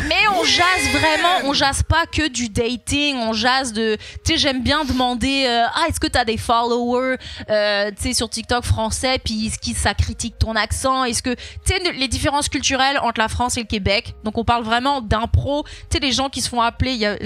mais on jase vraiment, on jase pas que du dating, on jase de, tu sais, j'aime bien demander, est-ce que t'as des followers, tu sais, sur TikTok français, puis est-ce que ça critique ton accent, est-ce que, tu sais, les différences culturelles entre la France et le Québec. Donc on parle vraiment d'impro, tu sais, les gens qui se font appeler, il y a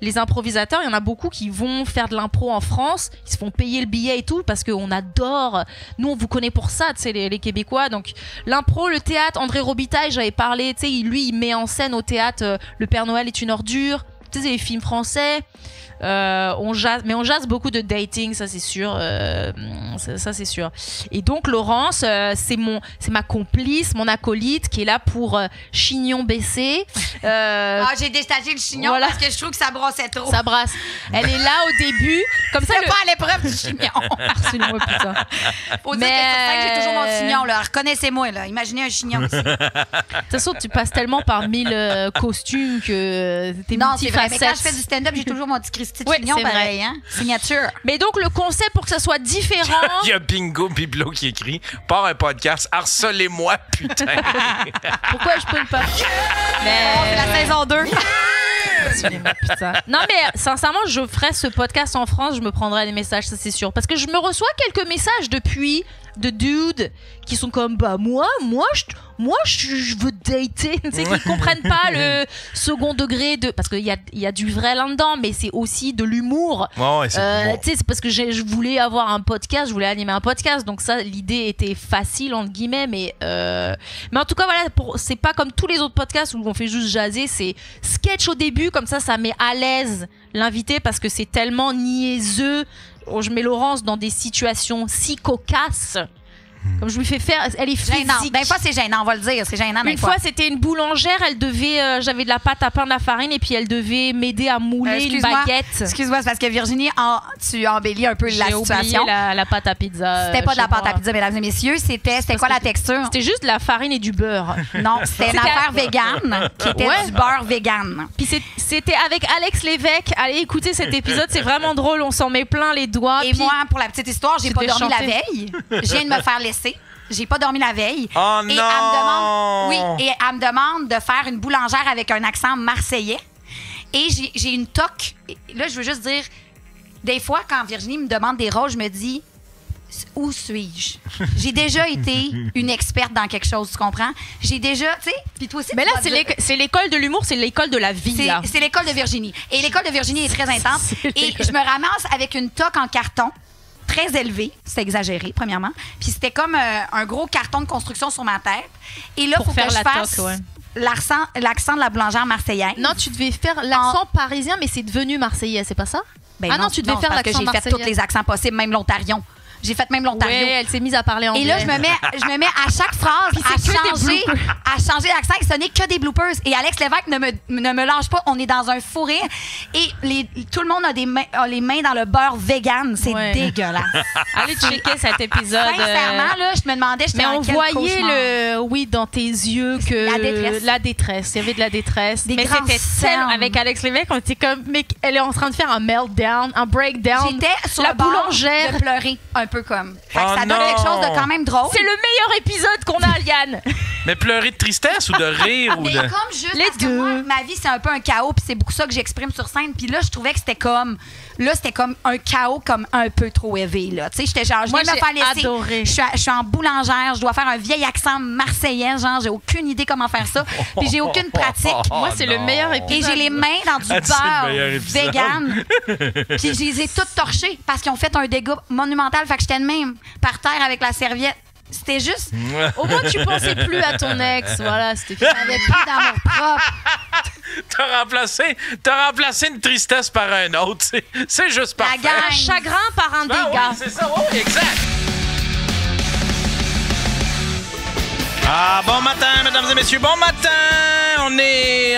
les improvisateurs, il y en a beaucoup qui vont faire de l'impro en France, ils se font payer le billet et tout parce qu'on adore, nous on vous connaît pour ça, tu sais, les Québécois. Donc l'impro, le théâtre, André Robitaille, j'avais parlé, tu sais, lui il met en scène au théâtre Le Père Noël est une ordure, tu sais, les films français. On jase beaucoup de dating, ça c'est sûr, ça c'est sûr. Et donc Laurence, c'est ma complice, mon acolyte qui est là pour chignon baissé. J'ai détaché le chignon voilà. parce que je trouve que ça brossait trop. Ça brasse. Elle est là au début, comme ça. C'est pas à l'épreuve du chignon. Absolument putain. Faut dire que sur scène, j'ai toujours mon chignon là. Reconnaissez-moi là. Imaginez un chignon ici. De toute façon, tu passes tellement par 1000 costumes que t'es Non, c'est vrai. Mais multifacette. quand je fais du stand-up, j'ai toujours mon petit Christy de Oui, chignon c'est pareil, hein. Signature. Mais donc le concept pour que ça soit différent. Il y a Bingo Biblo qui écrit par un podcast, harcelez-moi, putain. Pourquoi je peux pas? C'est la saison 2. Absolument, putain. Non, mais sincèrement, je ferais ce podcast en France, je me prendrais des messages, ça c'est sûr. Parce que je me reçois quelques messages depuis de dudes qui sont comme, bah, moi, je veux dater. Tu sais, qui comprennent pas le second degré de. Parce qu'il y a du vrai là-dedans, mais c'est aussi de l'humour. Ouais, c'est bon. Tu sais, c'est parce que je voulais avoir un podcast, je voulais animer un podcast, donc ça, l'idée était facile, entre guillemets, mais en tout cas, voilà, c'est pas comme tous les autres podcasts où on fait juste jaser, c'est sketch au début, comme ça met à l'aise l'invité parce que c'est tellement niaiseux. Je mets Laurence dans des situations si cocasses. Comme je lui fais faire, elle est Gênant. physique. Des fois, c'est gênant, on va le dire. C'est gênant, Une fois, c'était une boulangère. Elle devait, j'avais de la pâte à pain, de la farine, et puis elle devait m'aider à mouler une baguette. Excuse-moi, c'est parce que Virginie, tu embellis un peu la J'ai oublié situation. la pâte à pizza. C'était pas de la chez pâte à moi. pizza, mesdames et messieurs. C'était quoi la texture? C'était juste de la farine et du beurre. Non, c'était une affaire végane qui était Ouais. du beurre végane. Puis c'était avec Alex Lévesque. Allez écouter cet épisode, c'est vraiment drôle. On s'en met plein les doigts. Et Puis moi, pour la petite histoire, j'ai pas C'était dormi la chanté. veille. Je viens de me faire laisser. J'ai pas dormi la veille. Oh et non! elle me demande de faire une boulangère avec un accent marseillais. Et j'ai une toque. Et là, je veux juste dire, des fois, quand Virginie me demande des rôles, je me dis, où suis-je? J'ai déjà été une experte dans quelque chose, tu comprends? J'ai déjà, tu sais, puis toi aussi. mais tu là, vas dire- c'est l'école de l'humour, c'est l'école de la vie. là. c'est l'école de Virginie. Et l'école de Virginie est très intense. C'est Et je me ramasse avec une toque en carton très élevée. C'est exagéré, premièrement. Puis c'était comme un gros carton de construction sur ma tête. Et là, il Pour faut que faire je la fasse toque, ouais. l'accent de la boulangère marseillaise. Non, tu devais faire l'accent parisien, mais c'est devenu marseillais, c'est pas ça? Ben ah non, tu devais faire parce que l'accent j'ai fait marseillais. tous les accents possibles, même l'Ontario. J'ai fait même l'Ontario. Ouais, elle s'est mise à parler anglais. Et là, je me mets à chaque phrase c'est que des à changer l'accent et ce n'est que des bloopers. Et Alex Lévesque ne me lâche pas. On est dans un fou rire. Et tout le monde a les mains dans le beurre vegan. C'est Ouais. dégueulasse. Allez checker cet épisode. Sincèrement, là, je me demandais, j'étais Mais dans on quel voyait cauchemar. dans tes yeux que La détresse. la détresse. Il y avait de la détresse. Des mais grands c'était cernes. avec Alex Lévesque, on était comme, mais elle est en train de faire un meltdown, un breakdown. J'étais sur la le bord boulangère. de pleurer un peu comme. Fait que Oh ça donne non. quelque chose de quand même drôle. C'est le meilleur épisode qu'on a, Yann. Mais pleurer de tristesse ou de rire ou Mais de. comme juste Les parce que deux. moi, ma vie, c'est un peu un chaos, puis c'est beaucoup ça que j'exprime sur scène. Puis là, je trouvais que c'était comme un chaos comme un peu trop élevé. Là. Tu sais, j'étais genre, je Moi, viens de me j'ai faire laisser. adoré. Je suis en boulangère, je dois faire un vieil accent marseillais, genre, j'ai aucune idée comment faire ça. Puis j'ai aucune pratique. Moi, c'est le meilleur épisode. Et j'ai les mains dans du Ah, c'est le meilleur beurre épisode. vegan. Puis je les ai toutes torchées parce qu'ils ont fait un dégât monumental. Fait que j'étais de même par terre avec la serviette. C'était juste... Au moins, tu pensais plus à ton ex. Voilà, c'était fini. J'avais plus d'amour propre. T'as remplacé une tristesse par un autre. C'est juste parfait. gang. Un chagrin par un Ben dégât. oui, c'est ça, oui, exact. Ah, bon matin, mesdames et messieurs, bon matin! On est,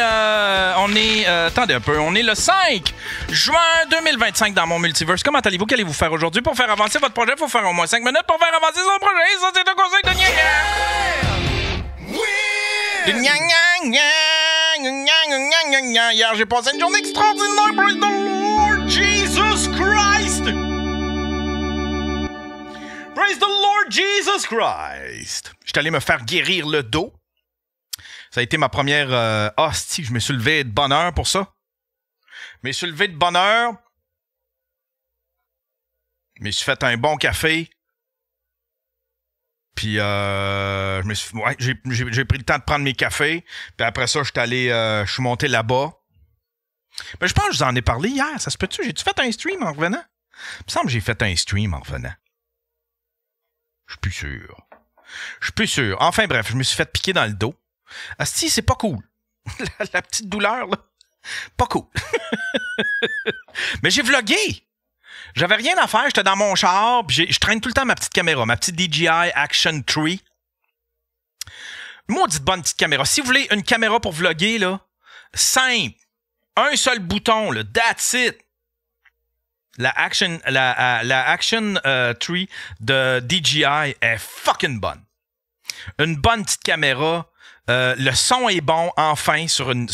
attendez un peu, on est le 5 juin 2025 dans mon multiverse. Comment allez-vous? Qu'allez-vous faire aujourd'hui? Pour faire avancer votre projet, il faut faire au moins 5 minutes pour faire avancer son projet. Ça, c'est un conseil de Hier, j'ai passé une journée extraordinaire. Praise the Lord Jesus Christ! Praise the Lord Jesus Christ! J'étais allé me faire guérir le dos. Ça a été ma première... hostie, je me suis levé de bonne heure pour ça. Je me suis levé de bonne heure. Je me suis fait un bon café. Puis j'ai pris le temps de prendre mes cafés. Puis après ça, je suis monté là-bas. Mais je pense que je vous en ai parlé hier. Ça se peut-tu? J'ai-tu fait un stream en revenant? Il me semble que j'ai fait un stream en revenant. Je suis plus sûr. Enfin bref, je me suis fait piquer dans le dos. Asti, c'est pas cool. la petite douleur, là. Pas cool. Mais j'ai vlogué. J'avais rien à faire. J'étais dans mon char. Puis je traîne tout le temps ma petite caméra. Ma petite DJI Action 3. Maudite bonne petite caméra. Si vous voulez une caméra pour vlogger, là, simple. Un seul bouton, là. That's it. La Action 3 de DJI est fucking bonne. Une bonne petite caméra. Le son est bon, enfin, sur une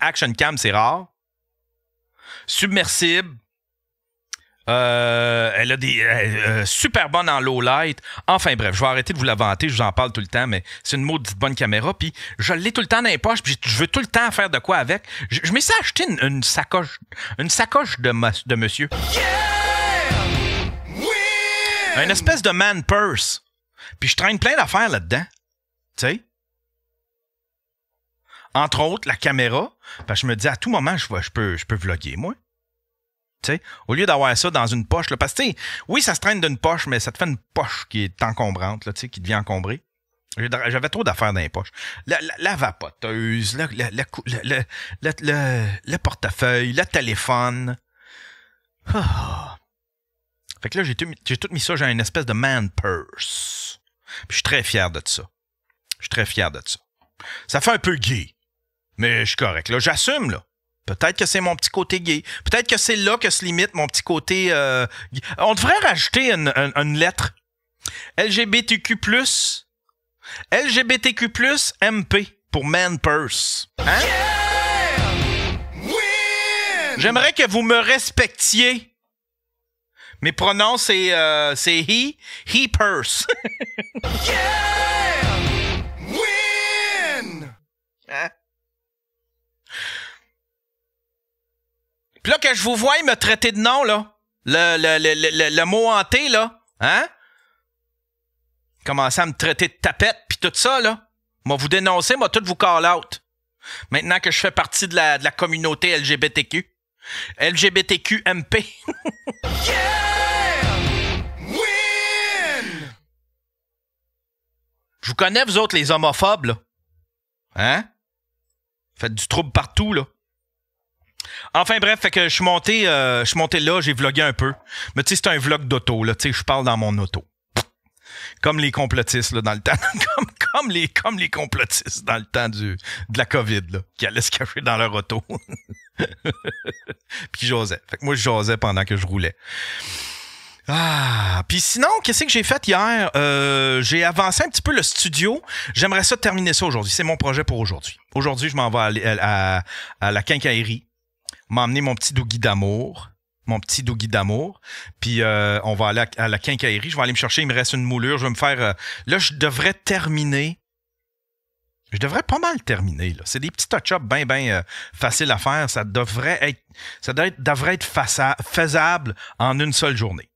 action cam, c'est rare. Submersible. Elle a des super bonne en low light. Enfin bref, je vais arrêter de vous la vanter, je vous en parle tout le temps, mais c'est une maudite bonne caméra. Puis je l'ai tout le temps dans les poches, puis je veux tout le temps faire de quoi avec. Je m'essaie à acheter une sacoche de monsieur. Une espèce de man purse. Puis je traîne plein d'affaires là-dedans. Tu sais? Entre autres, la caméra. Parce que je me dis, à tout moment, je peux vlogger, moi. Tu sais? Au lieu d'avoir ça dans une poche. Là, parce que, oui, ça se traîne d'une poche, mais ça te fait une poche qui est encombrante, là, tu sais, qui devient encombrée. J'avais trop d'affaires dans les poches. La vapoteuse, le portefeuille, le téléphone. Ah. Fait que là, j'ai tout mis ça, j'ai une espèce de man purse. Puis je suis très fier de ça. Ça fait un peu gay. Mais je suis correct. Là, j'assume, là. Peut-être que c'est mon petit côté gay. Peut-être que c'est là que se limite mon petit côté... On devrait rajouter une lettre. LGBTQ+, MP pour man purse. Hein? J'aimerais que vous me respectiez. Mes pronoms, c'est he purse. Hein? Puis là, que je vous vois me traiter de nom, là, le mot hanté, là, hein? Commencez à me traiter de tapette, puis tout ça, là. Moi, vous dénoncer, moi, tout vous call out. Maintenant que je fais partie de la communauté LGBTQ. LGBTQMP. Je vous connais, vous autres, les homophobes, là. Hein? Faites du trouble partout, là. Enfin bref, fait que je suis monté là, j'ai vlogué un peu. Mais tu sais, c'est un vlog d'auto, là. Tu sais, je parle dans mon auto. Comme les complotistes, là, dans le temps. comme les complotistes dans le temps de la COVID, là, qui allaient se cacher dans leur auto. Puis qui j'osais. Fait que moi, je j'osais pendant que je roulais. Ah, puis sinon, qu'est-ce que j'ai fait hier? J'ai avancé un petit peu le studio. J'aimerais ça terminer ça aujourd'hui. C'est mon projet pour aujourd'hui. Aujourd'hui, je m'en vais aller à la quincaillerie. M'emmener mon petit doggy d'amour. Puis on va aller à la quincaillerie. Je vais aller me chercher. Il me reste une moulure. Je vais me faire... là, je devrais terminer. Je devrais pas mal terminer. Là. C'est des petits touch-ups bien faciles à faire. Ça devrait être faisable en une seule journée.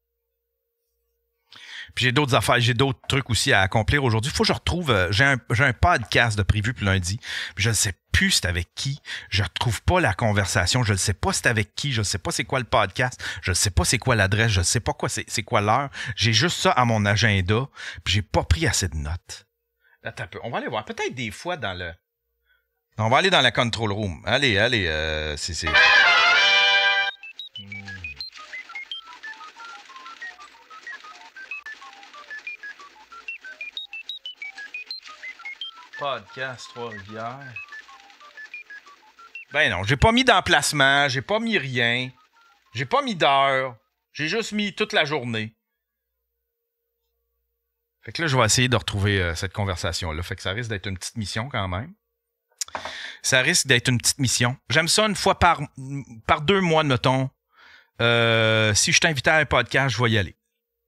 Puis j'ai d'autres affaires, j'ai d'autres trucs aussi à accomplir aujourd'hui. Il faut que je retrouve... j'ai un podcast de prévu pour lundi. Puis je ne sais plus c'est avec qui. Je ne retrouve pas la conversation. Je ne sais pas c'est avec qui. Je ne sais pas c'est quoi le podcast. Je ne sais pas c'est quoi l'adresse. Je ne sais pas quoi c'est quoi l'heure. J'ai juste ça à mon agenda. Puis j'ai pas pris assez de notes. Attends un peu. On va aller voir. Peut-être des fois dans le... On va aller dans la control room. Allez, c'est... Podcast Trois-Rivières. Ben non, j'ai pas mis d'emplacement, j'ai pas mis rien, j'ai pas mis d'heure, j'ai juste mis toute la journée. Fait que là, je vais essayer de retrouver cette conversation-là. Fait que ça risque d'être une petite mission quand même. Ça risque d'être une petite mission. J'aime ça une fois par 2 mois, mettons. Si je t'invitais à un podcast, je vais y aller.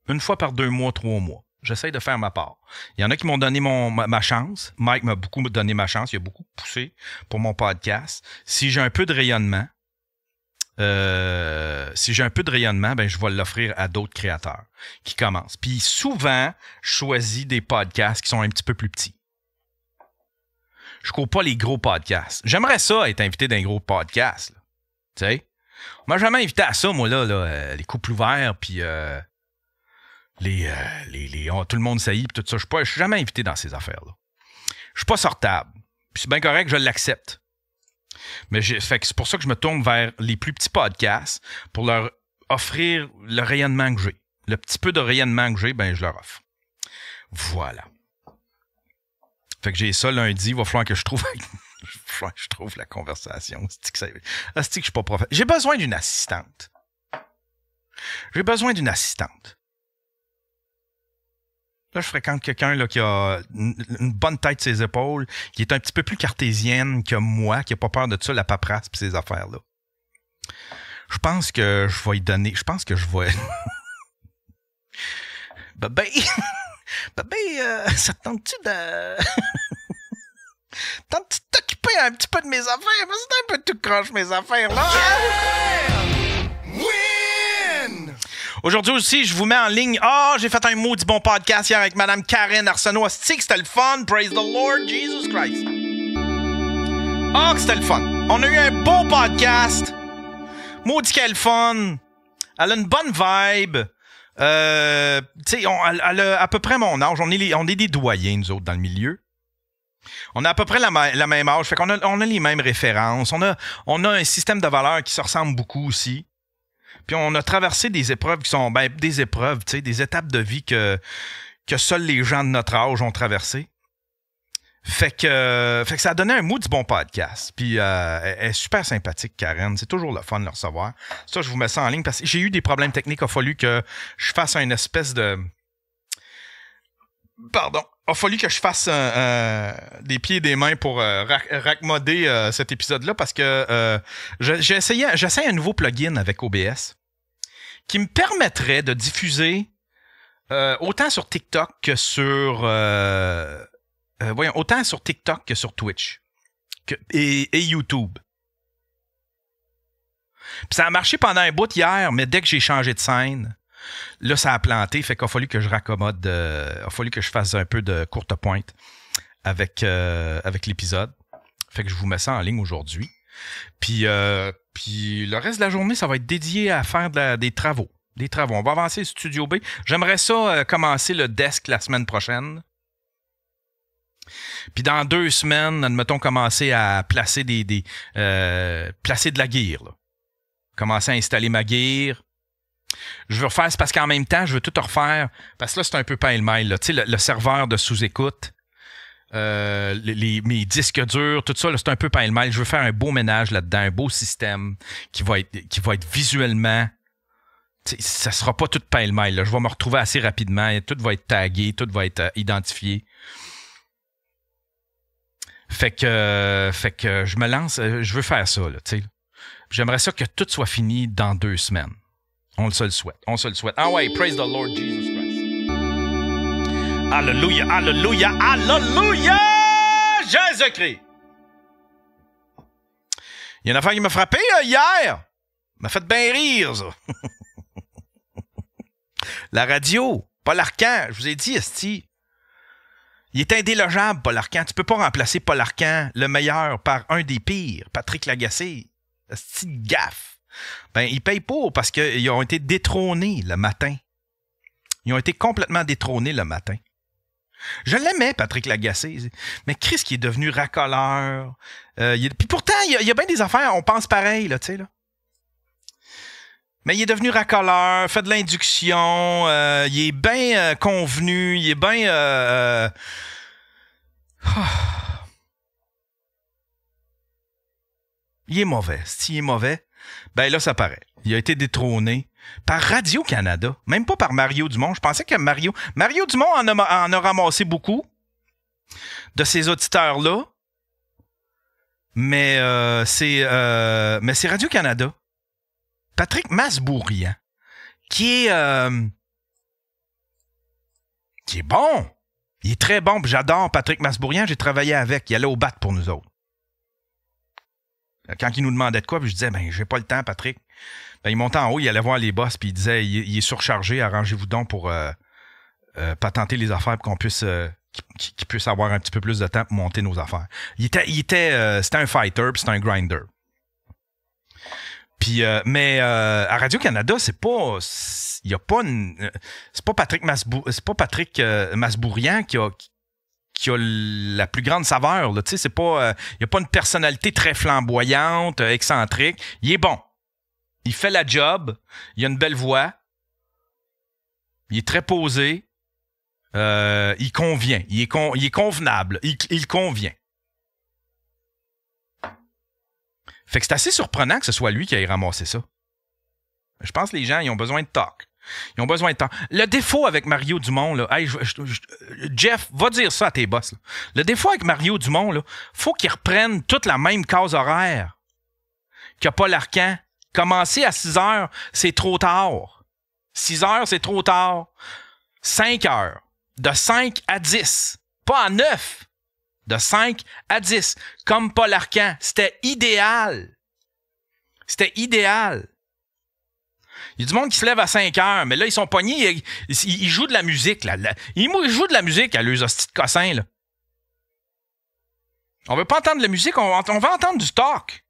Une fois par 2 mois, 3 mois. J'essaie de faire ma part. Il y en a qui m'ont donné ma chance. Mike m'a beaucoup donné ma chance. Il a beaucoup poussé pour mon podcast. Si j'ai un peu de rayonnement, ben, je vais l'offrir à d'autres créateurs qui commencent. Puis souvent, je choisis des podcasts qui sont un petit peu plus petits. Je cours pas les gros podcasts. J'aimerais ça être invité d'un gros podcast. Tu sais? On m'a jamais invité à ça, moi, là les couples ouverts, puis tout le monde saillit, puis tout ça. Je suis jamais invité dans ces affaires-là. Je suis pas sortable. Puis c'est bien correct, je l'accepte. Mais fait que c'est pour ça que je me tourne vers les plus petits podcasts pour leur offrir le rayonnement que j'ai. Le petit peu de rayonnement que j'ai, ben je leur offre. Voilà. Fait que j'ai ça lundi, il va falloir que je trouve la conversation. C'est que je suis pas professionnel. J'ai besoin d'une assistante. Là, je fréquente quelqu'un là, qui a une bonne tête sur ses épaules, qui est un petit peu plus cartésienne que moi, qui n'a pas peur de ça, la paperasse et ces affaires-là. Je pense que je vais y donner... ça te tente-tu de... Tente-tu de t'occuper un petit peu de mes affaires? C'est un peu tout croche, mes affaires, là. Win! Aujourd'hui aussi, je vous mets en ligne. J'ai fait un maudit bon podcast hier avec Madame Karen Arsenault. C'était le fun. Praise the Lord Jesus Christ. Que c'était le fun. On a eu un beau podcast. Maudit qu'elle est le fun. Elle a une bonne vibe. Tu sais, elle a à peu près mon âge. On est des doyens, nous autres, dans le milieu. On a à peu près la même âge. Fait qu'on a les mêmes références. On a un système de valeurs qui se ressemble beaucoup aussi. Puis on a traversé des épreuves qui sont des épreuves, tu sais, des étapes de vie que seuls les gens de notre âge ont traversées. Fait que ça a donné un mood du bon podcast. Puis elle est super sympathique, Karen. C'est toujours le fun de le recevoir. Ça, je vous mets ça en ligne parce que j'ai eu des problèmes techniques. Il a fallu que je fasse une espèce de... Pardon. Il a fallu que je fasse des pieds et des mains pour raccommoder cet épisode-là parce que j'essaie un nouveau plugin avec OBS qui me permettrait de diffuser autant sur TikTok que sur Twitch et YouTube. Puis ça a marché pendant un bout hier, mais dès que j'ai changé de scène, là, ça a planté, fait qu'il a fallu que je raccommode, il a fallu que je fasse un peu de courte pointe avec l'épisode. Fait que je vous mets ça en ligne aujourd'hui. Puis le reste de la journée, ça va être dédié à faire des travaux. On va avancer le Studio B. J'aimerais ça commencer le desk la semaine prochaine. Puis dans 2 semaines, admettons, commencer à placer placer de la gear. Là. Commencer à installer ma gear. Je veux refaire, c'est parce qu'en même temps, je veux tout refaire. Parce que là, c'est un peu pêle-mêle. Tu sais, le serveur de sous-écoute, mes disques durs, tout ça, là, c'est un peu pêle-mêle. Je veux faire un beau ménage là-dedans, un beau système qui va être visuellement... Tu sais, ça sera pas tout pêle-mêle. Là. Je vais me retrouver assez rapidement. Tout va être tagué, tout va être identifié. Fait que je me lance, je veux faire ça. Là, tu sais. J'aimerais ça que tout soit fini dans 2 semaines. On se le souhaite. Ah ouais, praise the Lord Jesus Christ. Alléluia, alléluia, alléluia! Jésus-Christ! Il y a une affaire qui m'a frappé là, hier. M'a fait bien rire, ça. La radio, Paul Arcand, je vous ai dit, esti, il est indélogeable, Paul Arcand. Tu peux pas remplacer Paul Arcand, le meilleur, par un des pires, Patrick Lagacé. Esti de gaffe. Ben, ils payent pour parce qu'ils ont été détrônés le matin. Ils ont été complètement détrônés le matin. Je l'aimais, Patrick Lagacé, mais Chris qui est devenu racoleur. Puis pourtant, il y a bien des affaires, on pense pareil, là, tu sais, là. Mais il est devenu racoleur, fait de l'induction, il est bien convenu, il est bien... Il est mauvais. S'il est mauvais, ben là, ça paraît. Il a été détrôné par Radio-Canada, même pas par Mario Dumont. Je pensais que Mario Dumont en a ramassé beaucoup de ces auditeurs-là, mais c'est Radio-Canada. Patrick Masbourian, qui est bon. Il est très bon. J'adore Patrick Masbourian. J'ai travaillé avec. Il allait au bat pour nous autres. Quand il nous demandait de quoi, puis je disais, ben, j'ai pas le temps, Patrick. Ben, il montait en haut, il allait voir les boss, puis il disait, il est surchargé, arrangez-vous donc pour patenter les affaires pour qu'on puisse, qu'il puisse avoir un petit peu plus de temps pour monter nos affaires. C'était un fighter, puis c'était un grinder. Puis, mais à Radio-Canada, c'est pas Patrick Masbourian qui a la plus grande saveur, là. Tu sais, c'est pas, il a pas une personnalité très flamboyante, excentrique. Il est bon. Il fait la job. Il a une belle voix. Il est très posé. Il convient. Il est convenable. Il convient. Fait que c'est assez surprenant que ce soit lui qui ait ramassé ça. Je pense que les gens, ils ont besoin de talk. Ils ont besoin de temps. Le défaut avec Mario Dumont, là, hey, Jeff, va dire ça à tes boss. Là. Le défaut avec Mario Dumont, là, faut qu'il reprenne toute la même case horaire que Paul Arcand. Commencer à 6 heures, c'est trop tard. 6 heures, c'est trop tard. 5 heures. De 5 à 10. Pas à 9. De 5 à 10. Comme Paul Arcand. C'était idéal. C'était idéal. Il y a du monde qui se lève à 5 heures, mais là, ils sont pognés. Ils jouent de la musique. Là. Ils jouent de la musique à leurs hosties de cossins. Là. On veut pas entendre de la musique, on va entendre du talk.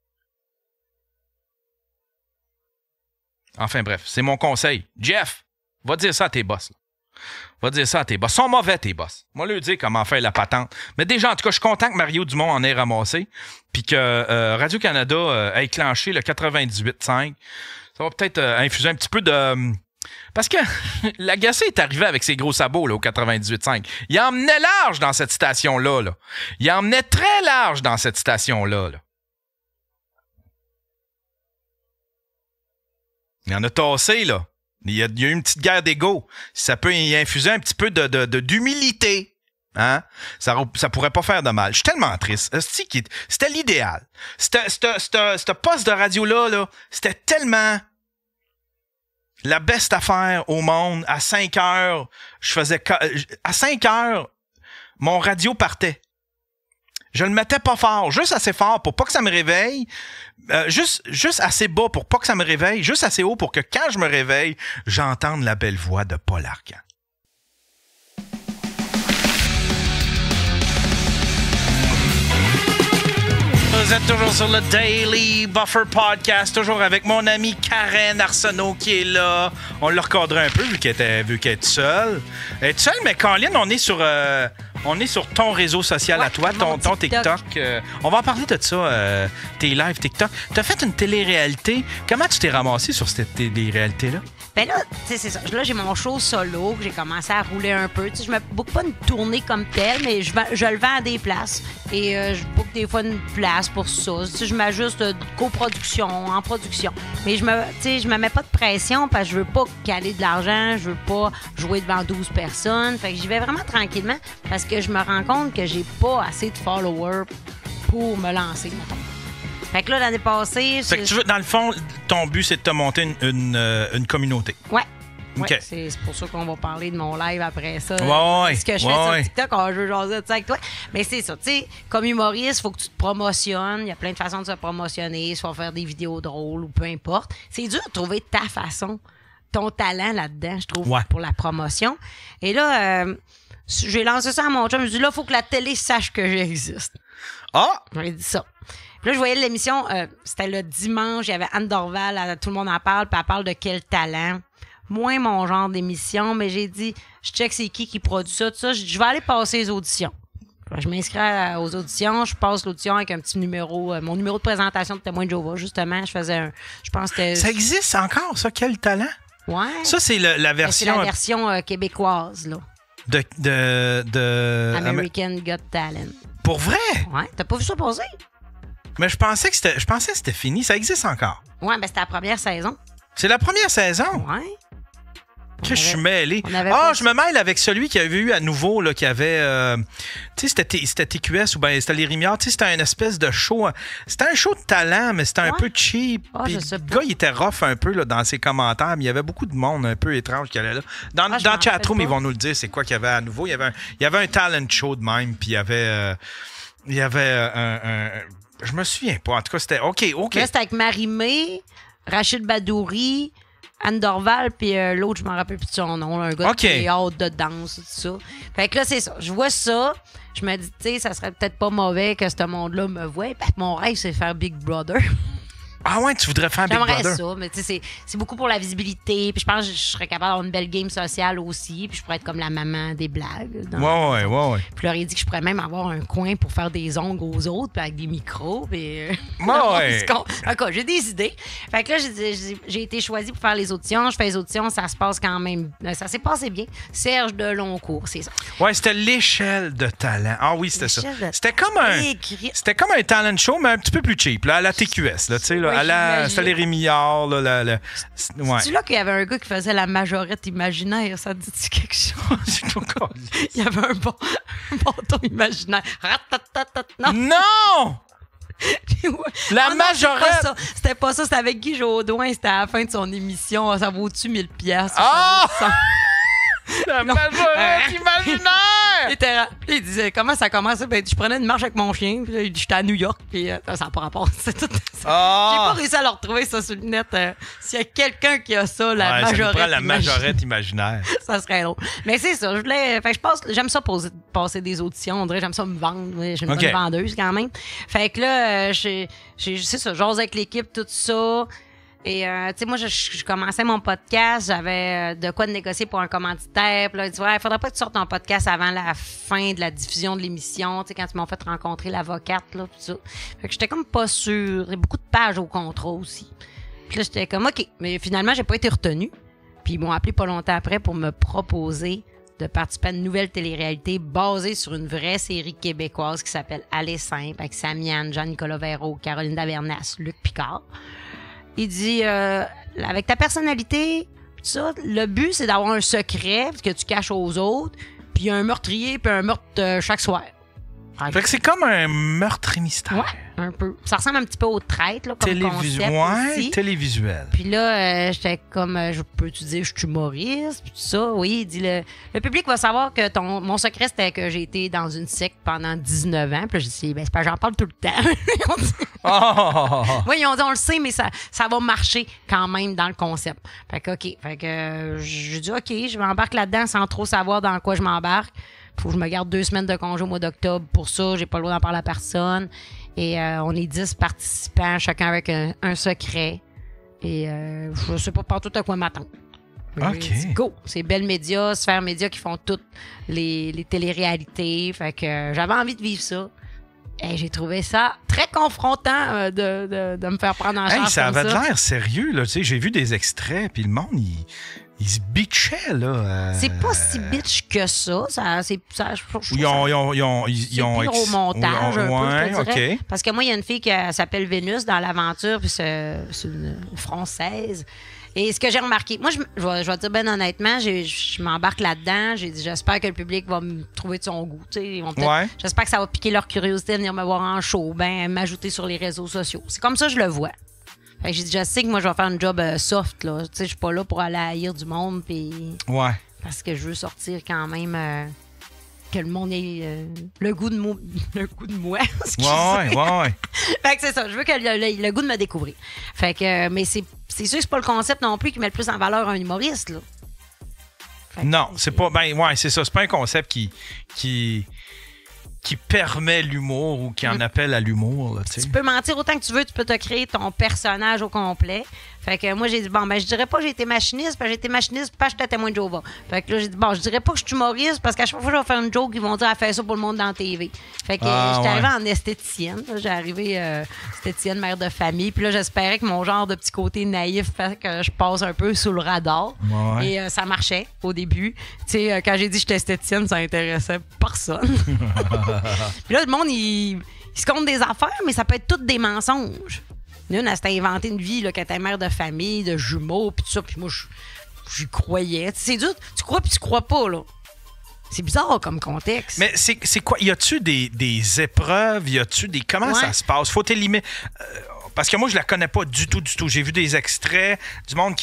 Enfin bref, c'est mon conseil. Jeff, va dire ça à tes boss. Là. Va dire ça à tes boss. Ils sont mauvais, tes boss. Moi, leur dire comment faire la patente. Mais déjà, en tout cas, je suis content que Mario Dumont en ait ramassé. Puis que Radio-Canada ait clenché le 98.5. Ça va peut-être infuser un petit peu de... Parce que Lagacé est arrivé avec ses gros sabots là, au 98.5. Il emmenait large dans cette station-là. Là. Il emmenait très large dans cette station-là. Là. Il en a tassé, là. Il y a eu une petite guerre d'ego. Ça peut y infuser un petit peu d'humilité. Hein? Ça pourrait pas faire de mal. Je suis tellement triste. C'était l'idéal. Ce poste de radio-là, là, c'était tellement la best affaire au monde. À 5 heures, à 5 heures, mon radio partait. Je le mettais pas fort, juste assez fort pour pas que ça me réveille, juste assez bas pour pas que ça me réveille, juste assez haut pour que quand je me réveille, j'entende la belle voix de Paul Arcand. Vous êtes toujours sur le Daily Buffer Podcast, toujours avec mon amie Karen Arsenault qui est là. On l'a recadré un peu vu qu'elle est seule. Elle est seule, mais Colin, on est sur ton réseau social à toi, ton TikTok. On va en parler de ça, tes lives TikTok. Tu as fait une télé-réalité. Comment tu t'es ramassé sur cette télé-réalité-là? Ben là, tu sais, c'est ça. Là, j'ai mon show solo, que j'ai commencé à rouler un peu. Tu sais, je me book pas une tournée comme telle, mais je le vends à des places. Et je book des fois une place pour ça. Tu sais, je m'ajuste de coproduction, en production. Mais je me mets pas de pression parce que je veux pas caler de l'argent, je veux pas jouer devant 12 personnes. Fait que j'y vais vraiment tranquillement parce que je me rends compte que j'ai pas assez de followers pour me lancer, mettons. Fait que là, l'année passée... Fait que tu veux, dans le fond, ton but, c'est de te monter une communauté. Ouais. Okay. Ouais, c'est pour ça qu'on va parler de mon live après ça. Ouais, ce que je fais sur TikTok, je veux jaser de ça avec toi. Mais c'est ça, tu sais, comme humoriste, il faut que tu te promotionnes. Il y a plein de façons de se promotionner, soit faire des vidéos drôles ou peu importe. C'est dur de trouver ta façon ton talent là-dedans, je trouve, Ouais. pour la promotion. Et là, j'ai lancé ça à mon chum. Je me suis dit, là, il faut que la télé sache que j'existe. Ah! J'aurais dit ça. Puis là, je voyais l'émission, c'était le dimanche, il y avait Anne Dorval, tout le monde en parle, puis elle parle de quel talent. Moins mon genre d'émission, mais j'ai dit, je check c'est qui produit ça, tout ça. J'ai dit, je vais aller passer les auditions. Je m'inscris aux auditions, je passe l'audition avec un petit numéro, mon numéro de présentation de témoin de Jéhovah, justement. Je faisais je pense que c'était... Ça existe encore, ça? Quel talent? Ouais. Ça, c'est la Mais c'est version la version québécoise, là. de American Got Talent. Pour vrai? Ouais. T'as pas vu ça passer? Mais je pensais que c'était fini. Ça existe encore. Ouais, ben c'était la première saison. C'est la première saison. Ouais. Que je suis mêlé. on avait Ah, pas- je me mêle avec celui qui avait eu à nouveau, là, qui avait... tu sais, c'était TQS ou bien c'était Les Rimières. Tu sais, c'était une espèce de show. C'était un show de talent, mais c'était un Ouais. peu cheap. Ah, Puis je sais le pas. gars, il était rough un peu là, dans ses commentaires, mais il y avait beaucoup de monde un peu étrange qui allait là. Dans Ah, je dans m'en le chatroom, rappelle ils vont nous le dire, c'est quoi qu'il y avait à nouveau. Il y avait un talent show de même, puis il y avait un... Je me souviens pas. En tout cas, c'était... OK. Là, c'était avec Marie-Mé, Rachid Badouri, Anne Dorval, puis l'autre, je m'en rappelle plus de son nom, là, un gars OK. de théâtre, de danse, tout ça. Fait que là, c'est ça. Je vois ça. Je me dis, tu sais, ça serait peut-être pas mauvais que ce monde-là me voie. Ben, mon rêve, c'est faire Big Brother. Ah ouais, tu voudrais faire Big J'aimerais Brother? ça, mais tu sais, c'est beaucoup pour la visibilité. Puis je pense que je serais capable d'avoir une belle game sociale aussi. Puis je pourrais être comme la maman des blagues. Ouais. Puis leur ai dit que je pourrais même avoir un coin pour faire des ongles aux autres, puis avec des micros. Puis, Ouais. Encore, j'ai des idées. Fait que là, j'ai été choisie pour faire les auditions. Je fais les auditions, ça se passe quand même. Ça s'est passé bien. Serge Deloncourt, c'est ça. Ouais, c'était l'échelle de talent. Ah oui, c'était ça. L'échelle de- C'était comme un... Écrit. C'était comme un talent show, mais un petit peu plus cheap, là, à la TQS, là, tu sais, là, Oui, à la... j'imagine. C'était les Rémillard, là, ouais. C'est là qu'il y avait un gars qui faisait la majorette imaginaire, ça te dit quelque chose? C'est tout con. Il y avait un bâton imaginaire. Ratatatat. Non! Non! La Oh non, majorette! C'était pas ça, c'était avec Guy Jodoin, c'était à la fin de son émission. Ça vaut-tu 1000$? Ah! Ça vaut 100. La Non. majorette Il imaginaire! était puis il disait comment ça commençait. Ben, je prenais une marche avec mon chien, puis là, j'étais à New York, puis ça n'a pas rapport. C'est tout. J'ai pas Ah! réussi à le retrouver, ça, sur le net. S'il y a quelqu'un qui a ça, la Ouais, ça nous majorette. prend la majorette imaginaire. Ça serait drôle. Mais c'est ça, j'aime ça passer des auditions, on dirait, j'aime ça me vendre. Ouais, j'ai une OK. bonne vendeuse quand même. Fait que là, c'est ça, j'ose avec l'équipe, tout ça. Et, tu sais, moi, je commençais mon podcast, j'avais de quoi de négocier pour un commanditaire. Puis là, il dit, ouais, il faudrait pas que tu sortes ton podcast avant la fin de la diffusion de l'émission, tu sais, quand ils m'ont fait rencontrer l'avocate, là, tout ça. Fait que j'étais comme pas sûre. Il y a beaucoup de pages au contrat aussi. Puis là, j'étais comme, OK. Mais finalement, j'ai pas été retenue. Puis ils m'ont appelé pas longtemps après pour me proposer de participer à une nouvelle télé-réalité basée sur une vraie série québécoise qui s'appelle Aller simple, avec Samiane, Jean-Nicolas Véraud, Caroline Davernas, Luc Picard. Il dit, avec ta personnalité, tout ça, le but, c'est d'avoir un secret que tu caches aux autres, puis un meurtrier, puis un meurtre chaque soir. Fait que c'est comme un meurtre et mystère. Ouais, un peu. Ça ressemble un petit peu au traître, là, comme concept Ouais, aussi. télévisuel. Puis là, j'étais comme, peux-tu dire, je suis humoriste, puis tout ça. Oui, il dit, le public va savoir que mon secret, c'était que j'ai été dans une secte pendant 19 ans. Puis là, j'ai dit, ben, c'est pas, j'en parle tout le temps. Ils ont dit, Oh! oui, ils ont dit, on le sait, mais ça va marcher quand même dans le concept. Fait que, OK. Fait que, j'ai dit, OK, je m'embarque là-dedans sans trop savoir dans quoi je m'embarque. Faut que je me garde 2 semaines de congé au mois d'octobre pour ça. J'ai pas le droit d'en parler à personne. Et on est 10 participants, chacun avec un secret. Et je sais pas partout à quoi m'attendre. Mais OK. j'ai dit, go! C'est Belle Média, Sphère Média qui font toutes les téléréalités. Fait que j'avais envie de vivre ça. Et j'ai trouvé ça très confrontant de me faire prendre en charge. Hey, ça comme avait de l'air sérieux, là. Tu sais, j'ai vu des extraits, puis le monde, il se bitchait, là. C'est pas si bitch que ça. Je trouve Ils ont c'est pire au montage, un peu, je te dirais. OK. Parce que moi, il y a une fille qui s'appelle Vénus dans l'aventure, puis c'est une Française. Et ce que j'ai remarqué, moi, je vais te dire bien honnêtement, je m'embarque là-dedans. J'ai dit, j'espère que le public va me trouver de son goût. Ils vont Ouais. J'espère que ça va piquer leur curiosité de venir me voir en show, m'ajouter sur les réseaux sociaux. C'est comme ça que je le vois. Fait que j'ai dit, je sais que moi, je vais faire un job soft. Là. Je suis pas là pour aller haïr du monde, puis Ouais. parce que je veux sortir quand même que le monde ait le goût de moi. Excusez. Ouais. Fait que c'est ça. Je veux que le goût de me découvrir. Fait que, mais c'est sûr que c'est pas le concept non plus qui met le plus en valeur un humoriste, là. Fait que Non, c'est pas. Ben, ouais, c'est ça. C'est pas un concept qui permet l'humour ou qui en appelle à l'humour, là, tu sais. Tu peux mentir autant que tu veux, tu peux te créer ton personnage au complet. Fait que moi, j'ai dit, bon, ben, je dirais pas que j'ai été machiniste, parce que j'ai été machiniste, parce que j'étais témoin de Jéhovah. Fait que là, j'ai dit, bon, je dirais pas que je suis humoriste, parce qu'à chaque fois que je vais faire une joke, ils vont dire, elle fait ça pour le monde dans la TV. Fait que j'étais arrivée en esthéticienne. J'ai arrivé esthéticienne, mère de famille. Puis là, j'espérais que mon genre de petit côté naïf fait que je passe un peu sous le radar. Ouais. Et ça marchait au début. Tu sais, quand j'ai dit que j'étais esthéticienne, ça intéressait personne. Puis là, le monde, il se compte des affaires, mais ça peut être toutes des mensonges. Une, elle s'était inventé une vie, là, qu'elle était mère de famille, de jumeaux, puis tout ça. Puis moi, j'y croyais. C'est dur, tu crois puis tu crois pas, là. C'est bizarre comme contexte. Mais c'est quoi? Y a-tu des épreuves? Y a-tu des... Comment ça se passe? Faut t'éliminer... Parce que moi, je la connais pas du tout. J'ai vu des extraits du monde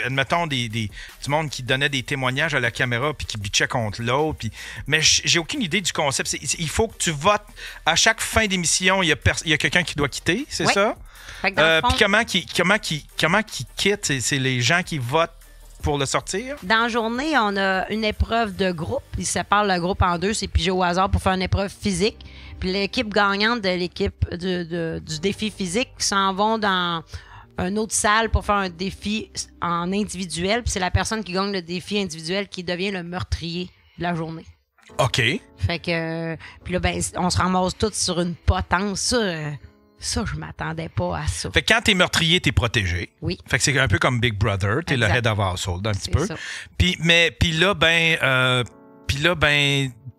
admettons, du monde qui donnait des témoignages à la caméra puis qui bitchait contre l'autre. Mais j'ai aucune idée du concept. Il faut que tu votes. À chaque fin d'émission, il y a quelqu'un qui doit quitter, c'est ça? Fait que dans le fond, Puis comment qui quitte? C'est les gens qui votent pour le sortir? dans la journée, on a une épreuve de groupe. Ils séparent le groupe en deux. C'est pigé au hasard pour faire une épreuve physique. Puis l'équipe gagnante de l'équipe du défi physique s'en vont dans une autre salle pour faire un défi en individuel. Puis c'est la personne qui gagne le défi individuel qui devient le meurtrier de la journée. OK. Fait que... Puis là, ben, on se ramasse tous sur une potence. Ça, je m'attendais pas à ça. Fait que quand t'es meurtrier, t'es protégé. Oui. Fait que c'est un peu comme Big Brother. T'es le Exact. head of household, un petit C'est peu. ça. Puis là,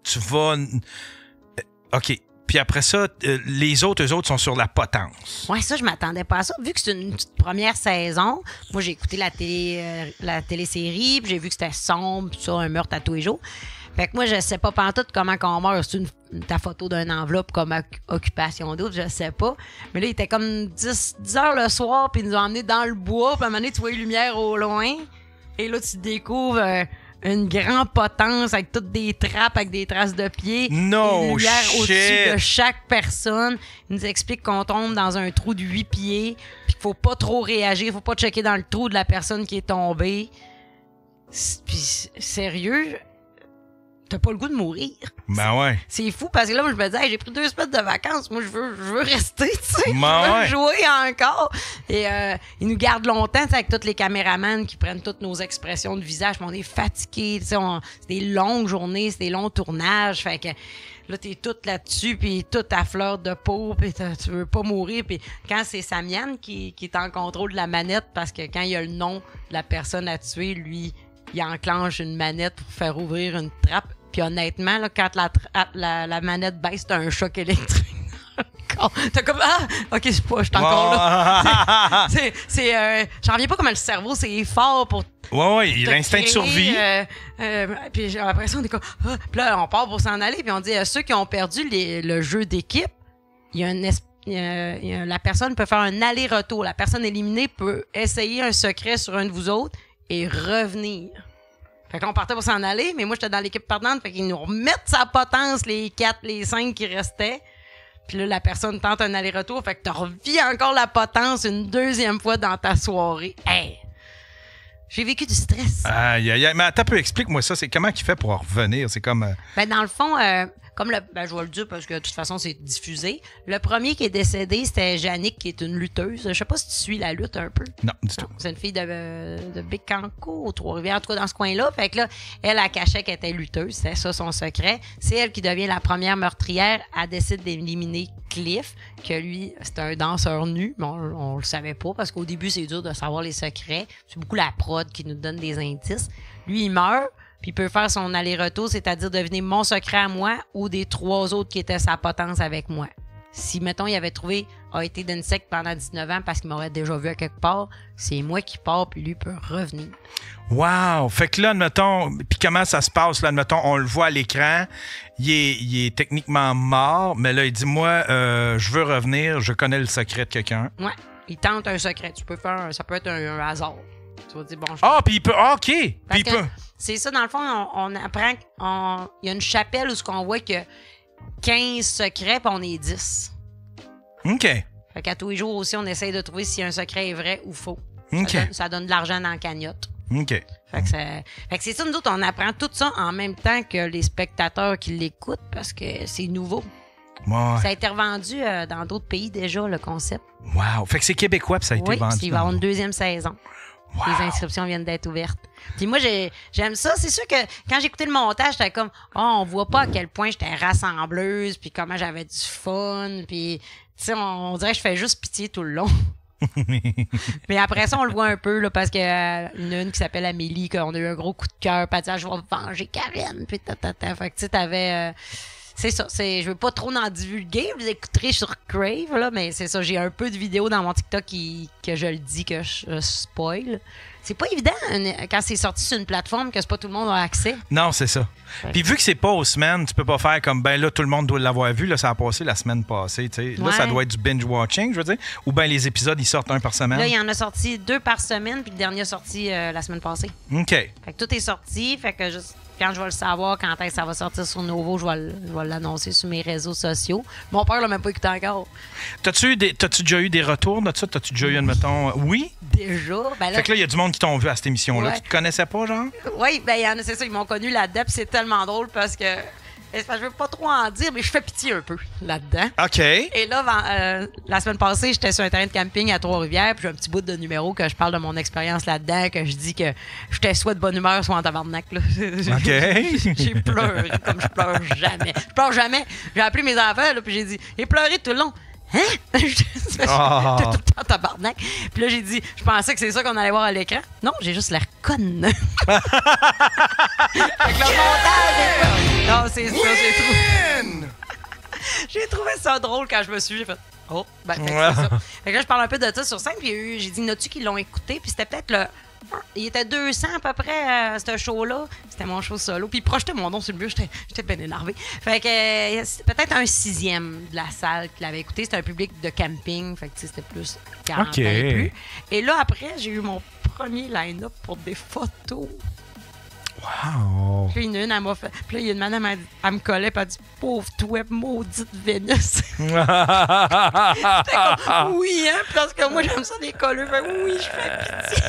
tu vas... OK. Puis après ça, les autres, eux autres, sont sur la potence. Ouais, ça, je m'attendais pas à ça. Vu que c'est une toute première saison, moi, j'ai écouté la télésérie, puis j'ai vu que c'était sombre, puis ça, un meurtre à tous les jours. Fait que moi, je sais pas pantoute comment qu'on meurt. C'est ta photo d'une enveloppe comme occupation d'autre, je sais pas. Mais là, il était comme 10 heures le soir, puis ils nous ont emmenés dans le bois, puis à un moment donné, tu vois les lumières au loin. Et là, tu découvres une grande potence avec toutes des trappes, avec des traces de pieds. No Une lumière shit. au-dessus de chaque personne. Il nous explique qu'on tombe dans un trou de 8 pieds, puis qu'il faut pas trop réagir, faut pas checker dans le trou de la personne qui est tombée. Puis, sérieux, t'as pas le goût de mourir. Ben ouais. C'est fou parce que là, moi, je me dis, hey, j'ai pris 2 semaines de vacances. Moi, je veux rester, tu sais. Ben Je veux ouais. jouer encore. Et ils nous gardent longtemps, tu sais, avec tous les caméramans qui prennent toutes nos expressions de visage. On est fatigués, tu sais. C'est des longues journées, c'est des longs tournages. Fait que là, t'es toute là-dessus, puis toute à fleur de peau, puis tu veux pas mourir. Puis quand c'est Samian qui est en contrôle de la manette, parce que quand il y a le nom de la personne à tuer, lui, il enclenche une manette pour faire ouvrir une trappe. Puis honnêtement, là, quand la manette baisse, t'as un choc électrique. T'as comme, ok, je suis encore là. J'en reviens pas comment le cerveau, c'est fort pour. Ouais, te l'instinct de créer, survie. Puis j'ai l'impression, on est comme, puis là, on part pour s'en aller, puis on dit, ceux qui ont perdu le jeu d'équipe, la personne peut faire un aller-retour. La personne éliminée peut essayer un secret sur un de vous autres et revenir. Fait qu'on partait pour s'en aller, mais moi, j'étais dans l'équipe perdante, fait qu'ils nous remettent sa potence, les 4, les 5 qui restaient. Puis là, la personne tente un aller-retour, fait que tu revis encore la potence une deuxième fois dans ta soirée. Hey! J'ai vécu du stress. Aïe, aïe, aïe. Mais attends un peu, explique-moi ça. C'est comment qu'il fait pour en revenir? C'est comme... Ben, dans le fond, comme je vais le dire parce que de toute façon, c'est diffusé. Le premier qui est décédé, c'était Jannick, qui est une lutteuse. Je sais pas si tu suis la lutte un peu. Non, du tout. C'est une fille de Bécancour, aux Trois-Rivières, en tout cas dans ce coin-là. Fait que là, elle cachait qu'elle était lutteuse. C'était ça son secret. C'est elle qui devient la première meurtrière. Elle décide d'éliminer Cliff, que lui, c'était un danseur nu. Mais on le savait pas parce qu'au début, c'est dur de savoir les secrets. C'est beaucoup la prod qui nous donne des indices. Lui, il meurt. Puis il peut faire son aller-retour, c'est-à-dire devenir mon secret à moi ou des 3 autres qui étaient sa potence avec moi. Si, mettons, il avait trouvé A.T. d'insecte pendant 19 ans parce qu'il m'aurait déjà vu à quelque part, c'est moi qui pars, puis lui peut revenir. Wow! Fait que là, admettons, puis comment ça se passe? Là, admettons, on le voit à l'écran, il est techniquement mort, mais là, il dit, moi, je veux revenir, je connais le secret de quelqu'un. Ouais, il tente un secret. Ça peut être un hasard. Tu vas dire, bon, Ah, puis il peut. Ah, OK. Puis Parce il que peut. c'est ça, dans le fond, on apprend il y a une chapelle où ce qu'on voit que 15 secrets, puis on est 10. OK. Fait qu'à tous les jours aussi, on essaye de trouver si un secret est vrai ou faux. OK. Ça donne de l'argent dans la cagnotte. OK. Fait que c'est ça, nous autres, on apprend tout ça en même temps que les spectateurs qui l'écoutent parce que c'est nouveau. Ouais. Ça a été revendu dans d'autres pays déjà, le concept. Wow. Fait que c'est québécois, puis ça a été Oui, vendu. il va y avoir une deuxième saison. Wow. Les inscriptions viennent d'être ouvertes. Puis moi, j'aime ça. C'est sûr que quand j'écoutais le montage, j'étais comme, on voit pas à quel point j'étais rassembleuse, puis comment j'avais du fun, puis tu sais, on dirait que je fais juste pitié tout le long. Mais après ça, on le voit un peu, là, parce qu'il y a une qui s'appelle Amélie, qu'on a eu un gros coup de cœur, puis elle dit, je vais venger Karen, puis ta. Fait que tu sais, t'avais... c'est ça, je veux pas trop en divulguer, vous écouterez sur Crave, là, mais c'est ça, j'ai un peu de vidéos dans mon TikTok que je le dis, que je spoil. C'est pas évident quand c'est sorti sur une plateforme que c'est pas tout le monde a accès. Non, c'est ça. Ouais. Puis vu que c'est pas aux semaines, tu peux pas faire comme, ben là, tout le monde doit l'avoir vu. Là, ça a passé la semaine passée. Tu sais. Là, Ouais. ça doit être du binge-watching, je veux dire. Ou bien les épisodes, ils sortent un par semaine. Là, il y en a sorti 2 par semaine, puis le dernier a sorti la semaine passée. OK. Fait que tout est sorti, fait que juste quand je vais le savoir, quand est-ce que ça va sortir sur Novo, je vais l'annoncer sur mes réseaux sociaux. Mon père l'a même pas écouté encore. T'as-tu déjà eu des retours de ça? T'as-tu déjà eu, admettons... Oui? Déjà, ben là, Fait que là, il y a du monde qui t'ont vu à cette émission-là. Ouais. Tu te connaissais pas, genre? oui, ben il y en a, c'est ça, ils m'ont connu là-dedans, puis c'est tellement drôle parce que je veux pas trop en dire, mais je fais pitié un peu là-dedans. OK. Et là, la semaine passée, j'étais sur un terrain de camping à Trois-Rivières, puis j'ai un petit bout de numéro que je parle de mon expérience là-dedans, que je dis que j'étais soit de bonne humeur, soit en tabarnak. Là. OK. J'ai pleuré comme je pleure jamais. Je pleure jamais. J'ai appelé mes enfants, là, puis j'ai dit, j'ai pleuré tout le long. Hein? J'étais tout le temps en tabarnak. Puis là, j'ai dit, je pensais que c'est ça qu'on allait voir à l'écran. Non, j'ai juste l'air conne. Fait que le montage, non, c'est ça, j'ai trouvé ça drôle quand je me suis fait. Oh, ben, fait que c'est ça. Fait que là, je parle un peu de ça sur scène, puis j'ai dit, n'as-tu qui l'ont écouté, puis c'était peut-être le. Il était 200 à peu près, ce show-là. C'était mon show solo. Puis il projetait mon nom sur le mur. J'étais bien énervée. Fait que c'était peut-être un 6e de la salle qui l'avait écouté. C'était un public de camping. Fait que c'était plus 40 ans et plus. Et là, après, j'ai eu mon premier line-up pour des photos. Wow. Puis elle m'a fait. Puis là, il y a une madame, elle me collait, puis elle dit, pauvre toi, maudite Vénus. J'étais comme, oui, hein, parce que moi, j'aime ça des colleux. Fait que oui, je fais pitié.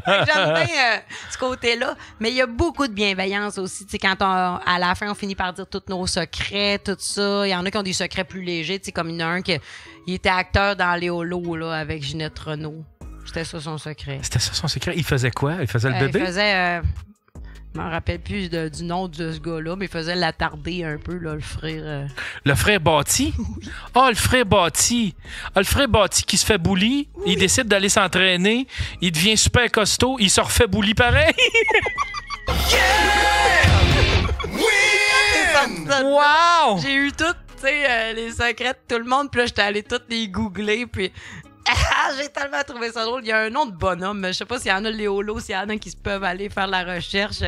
Fait que j'aime bien ce côté-là. Mais il y a beaucoup de bienveillance aussi. Tu sais, quand à la fin, on finit par dire tous nos secrets, tout ça. Il y en a qui ont des secrets plus légers. Tu sais, comme il y en a un qui était acteur dans Léolo, là, avec Ginette Renault. C'était ça son secret. C'était ça son secret? Il faisait quoi? Il faisait le bébé? Il faisait... je me rappelle plus du nom de ce gars-là, mais il faisait l'attarder un peu, là, le frère... Le frère Bâti? Oui. Ah, le frère Bâti. Ah, le frère Bâti qui se fait bully. Oui. Il décide d'aller s'entraîner. Il devient super costaud. Il se refait bully pareil. Wow! J'ai eu tout, tu sais, les secrets de tout le monde, puis là, j'étais allée toutes les googler, puis... j'ai tellement trouvé ça drôle. Il y a un nom de bonhomme, mais je sais pas s'il y en a Léolo, s'il y en a qui peuvent aller faire la recherche.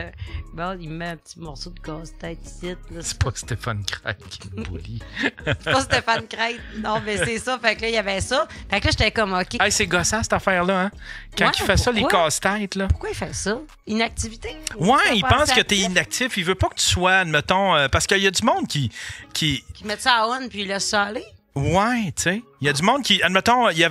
Bon, il met un petit morceau de casse-tête ici. C'est pas Stéphane Craig qui me bully. C'est pas Stéphane Craig. Non, mais c'est ça. Fait que là, il y avait ça. Fait que là, j'étais comme, OK. Hey, c'est gossant, cette affaire-là, hein? Quand Ouais, il fait ça, les pourquoi? casse-têtes, là. Pourquoi il fait ça? Inactivité? Ouais, il pense que t'es t'es inactif. Il veut pas que tu sois, admettons... parce qu'il y a du monde qui... Qui met ça à on puis il laisse ça aller? Ouais, tu sais. Il y a du monde qui... Admettons, il y a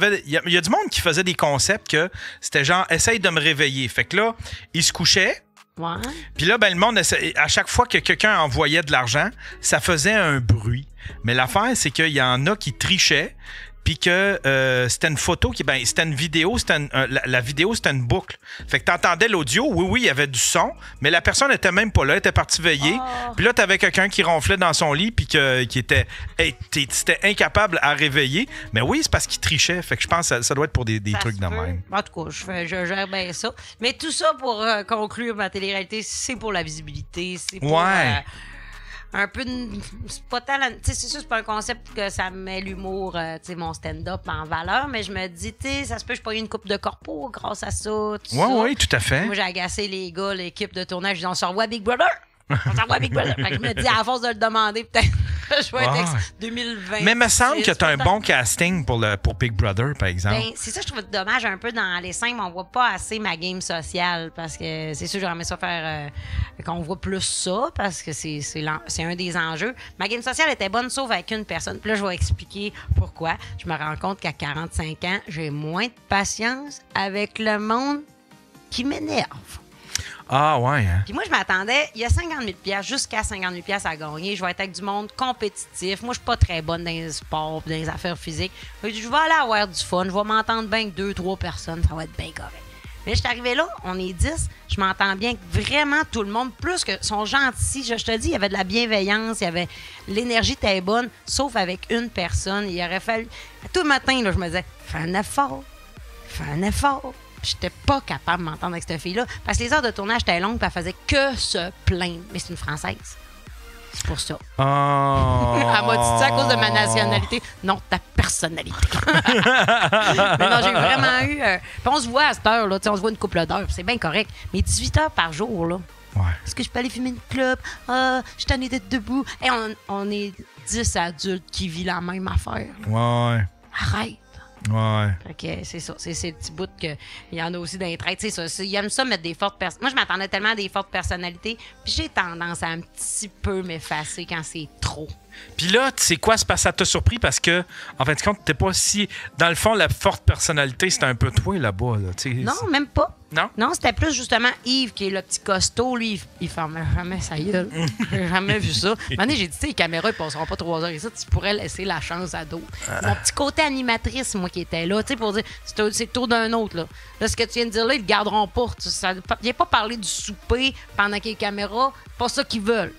du monde qui faisait des concepts que c'était genre, essaye de me réveiller. Fait que là, il se couchait. Ouais. Puis là, ben, le monde, à chaque fois que quelqu'un envoyait de l'argent, ça faisait un bruit. Mais l'affaire, c'est qu'il y en a qui trichaient. Puis que c'était une photo, c'était une vidéo, la vidéo, c'était une boucle. Fait que t'entendais l'audio, oui, il y avait du son, mais la personne n'était même pas là, elle était partie veiller. Puis là, t'avais quelqu'un qui ronflait dans son lit, puis qui était incapable à réveiller. Mais oui, c'est parce qu'il trichait. Fait que je pense que ça doit être pour des trucs de même. En tout cas, je gère bien ça. Mais tout ça, pour conclure ma télé-réalité, c'est pour la visibilité, c'est pour... Ouais. Un peu c'est pas tant tu sais, c'est sûr, c'est pas un concept que ça met l'humour, tu sais, mon stand-up en valeur, mais je me dis, tu sais, ça se peut que je paye une coupe de corpo grâce à ça, tout ça. Oui, tout à fait. Moi, j'ai agacé les gars, l'équipe de tournage, je dis, on se revoit Big Brother! On se revoit Big Brother! Fait que je me dis, à force de le demander, peut-être Je vais être Ouais. 2020. Mais me semble que t'as un bon casting pour Big Brother, par exemple. Ben, c'est ça, je trouve dommage un peu dans les 5, mais on voit pas assez ma game sociale parce que c'est sûr, j'aurais aimé ça faire qu'on voit plus ça parce que c'est un des enjeux. Ma game sociale était bonne sauf avec une personne. Puis là, je vais expliquer pourquoi. Je me rends compte qu'à 45 ans, j'ai moins de patience avec le monde qui m'énerve. Ah, ouais, hein? Puis moi, je m'attendais, il y a 50 000 $ jusqu'à 50 000 $ à gagner. Je vais être avec du monde compétitif. Moi, je suis pas très bonne dans les sports, dans les affaires physiques. Fait que je vais aller avoir du fun. Je vais m'entendre bien avec 2-3 personnes. Ça va être bien correct. Mais je suis arrivée là, on est 10. Je m'entends bien avec vraiment tout le monde. Plus que sont gentils. Je te dis, il y avait de la bienveillance. Il y avait l'énergie était bonne. Sauf avec une personne. Il aurait fallu... Tout le matin, là, je me disais, fais un effort. Fais un effort. J'étais pas capable de m'entendre avec cette fille-là. Parce que les heures de tournage étaient longues, puis elle faisait que se plaindre. Mais c'est une Française. C'est pour ça. Oh. Elle m'a dit ça à cause de ma nationalité. Non, ta personnalité. Mais non, j'ai vraiment eu... Puis on se voit à cette heure, là. On se voit une couple d'heures. C'est bien correct. Mais 18 heures par jour, là. Ouais. Est-ce que je peux aller fumer une clope? Ah, je suis tannée d'être debout. Hey, on est 10 adultes qui vivent la même affaire. Ouais. Arrête. Ouais. Fait que c'est ça, c'est ces petits bouts qu'il y en a aussi dans les traits. Tu sais, ils aiment ça mettre des fortes personnes. Moi, je m'attendais tellement à des fortes personnalités, puis j'ai tendance à un petit peu m'effacer quand c'est trop. Puis là, tu sais quoi, c'est parce que ça t'a surpris parce que, en fin de compte, t'es pas si. Dans le fond, la forte personnalité, c'était un peu toi là-bas. Là, Non, même pas. Non? Non, c'était plus justement Yves, qui est le petit costaud. Lui, il fermait jamais sa gueule. J'ai jamais vu ça. Maintenant, j'ai dit, tu sais, les caméras, ils passeront pas 3 heures ici. Tu pourrais laisser la chance à d'autres. Mon petit côté animatrice, moi, qui était là, tu sais, pour dire, c'est le tour d'un autre. Là, ce que tu viens de dire là, ils le garderont pas. Viens pas parler du souper pendant qu'il y a les caméras. Pas ça qu'ils veulent.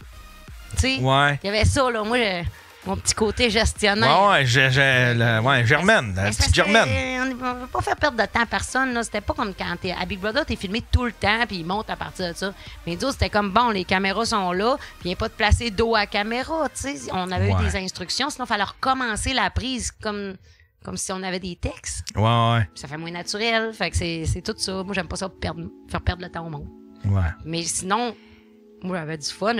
Tu sais, Ouais. il y avait ça, là. Moi, mon petit côté gestionnaire. Ouais, Germaine, la petite Germaine. On ne veut pas faire perdre de temps à personne. Là. C'était pas comme quand t'es à Big Brother, t'es filmé tout le temps, puis ils montent à partir de ça. Mais nous, c'était comme, bon, les caméras sont là, puis il n'y a pas de placer dos à la caméra. T'sais. On avait eu des instructions, sinon il fallait recommencer la prise comme si on avait des textes. Ouais. Puis ça fait moins naturel. Fait que c'est tout ça. Moi, j'aime pas ça faire perdre le temps au monde. Ouais. Mais sinon, moi, j'avais du fun.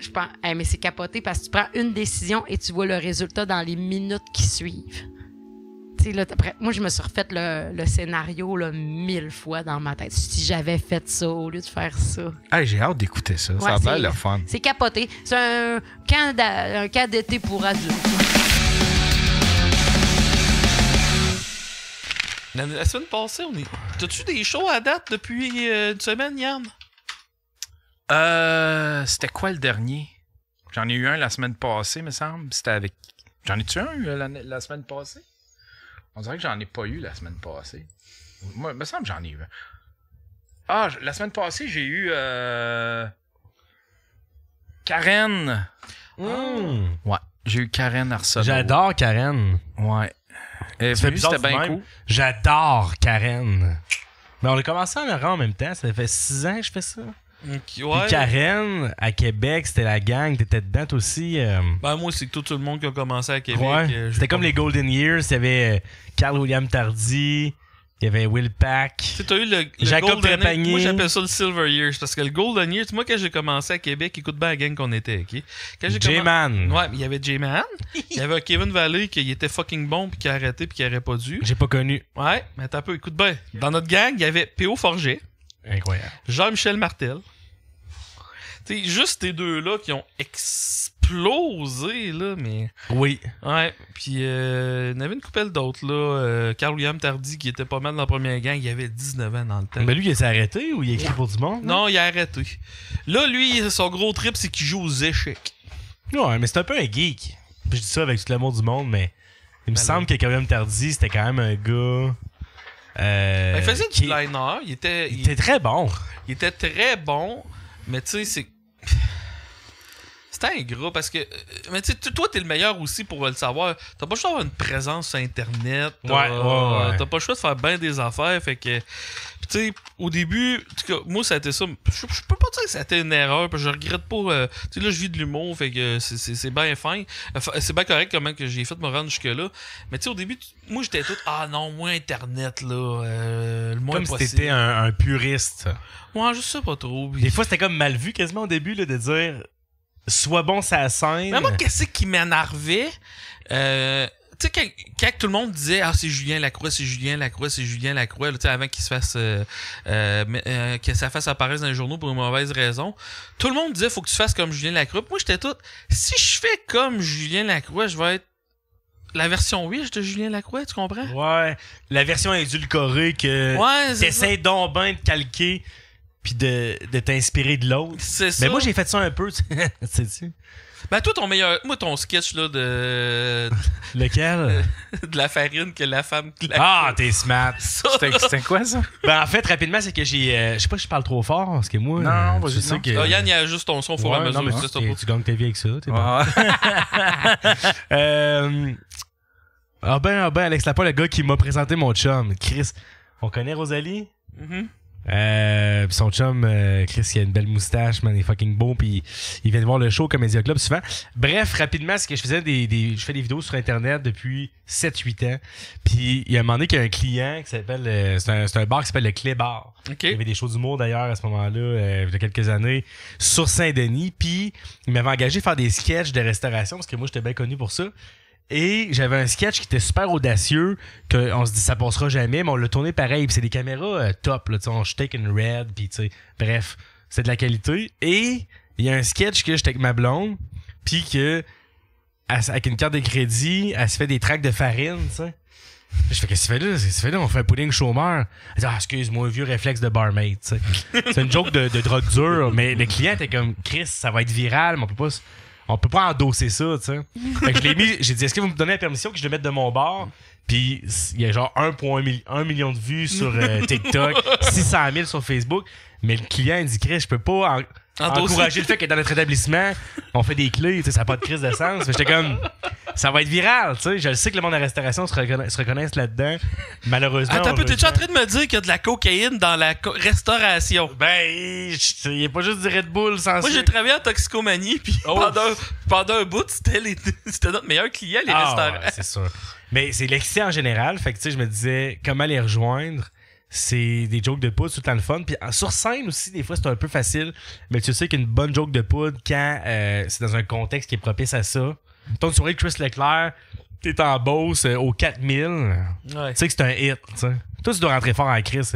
Je pense, mais c'est capoté parce que tu prends une décision et tu vois le résultat dans les minutes qui suivent. Tu sais, là, après, moi, je me suis refait le scénario là, 1000 fois dans ma tête. Si j'avais fait ça au lieu de faire ça. Hey, j'ai hâte d'écouter ça. Ça a l'air le fun. C'est capoté. C'est un camp d'été pour adultes. La semaine passée, T'as-tu des shows à date depuis une semaine, Yann? C'était quoi le dernier? J'en ai eu un la semaine passée, me semble. C'était avec. J'en ai-tu un la semaine passée? On dirait que j'en ai pas eu la semaine passée. Moi, me semble que j'en ai eu un. Ah, la semaine passée, j'ai eu Karen. Ouais, j'ai eu Karen Arsenault. J'adore Karen. Ouais. C'était bien cool. J'adore Karen. Mais on a commencé en même temps. Ça fait 6 ans que je fais ça. Okay, Puis Karen, à Québec, c'était la gang. T'étais dedans toi aussi. Ben moi, c'est tout le monde qui a commencé à Québec. Ouais. C'était comme les Golden Years. Il y avait Carl William Tardy. Il y avait Will Pack. Tu sais, t'as eu le Jacob Golden Trépanier. Moi, j'appelle ça le Silver Years. Parce que le Golden Years, moi, quand j'ai commencé à Québec, écoute bien la gang qu'on était, OK? J-Man. Ouais, il y avait J-Man. Il y avait Kevin Valley qui était fucking bon puis qui a arrêté puis qui aurait pas dû. J'ai pas connu. Ouais, mais t'as peu, écoute bien. Dans notre gang, il y avait P.O. Forget. Incroyable. Jean-Michel Martel. Tu sais, juste ces deux-là qui ont explosé, là, mais... Oui. Ouais, puis il y en avait une coupelle d'autres, là. Carl William Tardy, qui était pas mal dans la première gang, il avait 19 ans dans le temps. Mais lui, il s'est arrêté ou il a écrit pour du monde? Non, il a arrêté. Là, lui, son gros trip, c'est qu'il joue aux échecs. Ouais, mais c'est un peu un geek. Puis je dis ça avec tout l'amour du monde, mais il me semble que Carl William Tardy, c'était quand même un gars... il faisait du liner, il était très bon. Il était très bon, mais tu sais, c'est... C'était ingrat parce que. Mais tu sais, toi, t'es le meilleur aussi pour le savoir. T'as pas le choix d'avoir une présence sur Internet. Ouais. T'as pas le choix de faire bien des affaires. Fait que. Puis tu sais, au début, en tout cas, moi, ça a été ça. Je peux pas dire que ça a été une erreur. Parce que je regrette pas. Tu sais, là, je vis de l'humour. Fait que c'est bien fin. C'est bien correct comment que j'ai fait me rendre jusque-là. Mais tu sais, au début, moi, j'étais tout. Ah non, moi, Internet, là. Le moins comme possible. si t'étais un puriste. Ouais, je sais pas trop. Des fois, c'était comme mal vu quasiment au début là, de dire. sois bon sur la scène. Mais moi, qu'est-ce qui m'énervait? Tu sais, quand tout le monde disait « Ah, c'est Julien Lacroix, c'est Julien Lacroix, c'est Julien Lacroix », tu sais, avant qu'il se fasse... que ça fasse apparaître dans les journaux pour une mauvaise raison, tout le monde disait « Faut que tu fasses comme Julien Lacroix ». Moi, j'étais tout... Si je fais comme Julien Lacroix, je vais être la version riche de Julien Lacroix, tu comprends? Ouais, la version édulcorée que t'essaies donc bien de calquer puis de t'inspirer de l'autre. C'est ça. Mais moi, j'ai fait ça un peu, sais-tu? Ben toi, ton sketch là de Lequel? de la farine que la femme... Ah, t'es smart. C'était quoi, ça? Ben, en fait, rapidement, c'est que j'ai... je sais pas si je parle trop fort, parce que moi... Non, je vas-y, sais non. que... Yann, il a juste ton son au fur et à Ouais, mesure. non, mais c'est ça, tu gagnes ta vie avec ça. T'es bon. Ouais. Alex Lapointe, le gars qui m'a présenté mon chum, Chris. On connaît Rosalie? Mhm. Pis son chum, Chris, il a une belle moustache, man, il est fucking beau, pis il vient de voir le show au Comédia Club souvent. Bref, rapidement, c'est que je faisais je fais des vidéos sur Internet depuis 7-8 ans. Puis il y a un moment donné qu'il y a un client qui s'appelle, c'est un bar qui s'appelle le Clé Bar. Okay. Il y avait des shows d'humour d'ailleurs à ce moment-là, il y a quelques années, sur Saint-Denis. Puis il m'avait engagé à faire des sketchs de restauration, parce que moi j'étais bien connu pour ça. Et j'avais un sketch qui était super audacieux, qu'on se dit ça passera jamais, mais on l'a tourné pareil. Puis c'est des caméras top, là, on shake and red, puis tu sais, bref, c'est de la qualité. Et il y a un sketch que j'étais avec ma blonde, puis que avec une carte de crédit, elle se fait des tracts de farine, tu sais. Je fais, qu'est-ce que tu fais là? On fait un pudding chômeur. Elle dit, excuse-moi, un vieux réflexe de barmaid, tu sais. C'est une joke de drogue dure, mais le client était comme, Chris, ça va être viral, mais on peut pas endosser ça, tu sais. Fait que je l'ai mis, j'ai dit, est-ce que vous me donnez la permission que je le mette de mon bar? Puis il y a genre 1 million de vues sur TikTok, 600 000 sur Facebook. Mais le client, il dit, Chris, je peux pas encourager le fait que dans notre établissement, on fait des clés, tu sais, ça n'a pas de crise de sens. J'étais comme, ça va être viral, tu sais. Je le sais que le monde de la restauration se reconnaisse là-dedans. Malheureusement. Attends un peu, t'es-tu en train de me dire qu'il y a de la cocaïne dans la restauration? Ben, il n'y a pas juste du Red Bull sans Moi, j'ai travaillé en toxicomanie, puis pendant un bout, c'était notre meilleur client, les restaurants. Ouais, c'est sûr. Mais c'est l'excès en général. Fait que, tu sais, je me disais, comment les rejoindre? C'est des jokes de poudre, c'est tout le temps le fun. Puis sur scène aussi, des fois, c'est un peu facile. Mais tu sais qu'une bonne joke de poudre, quand c'est dans un contexte qui est propice à ça. Ton soirée de Chris Leclerc, t'es en Beauce au 4000. Ouais. Tu sais que c'est un hit, tu sais. Toi, tu dois rentrer fort en Chris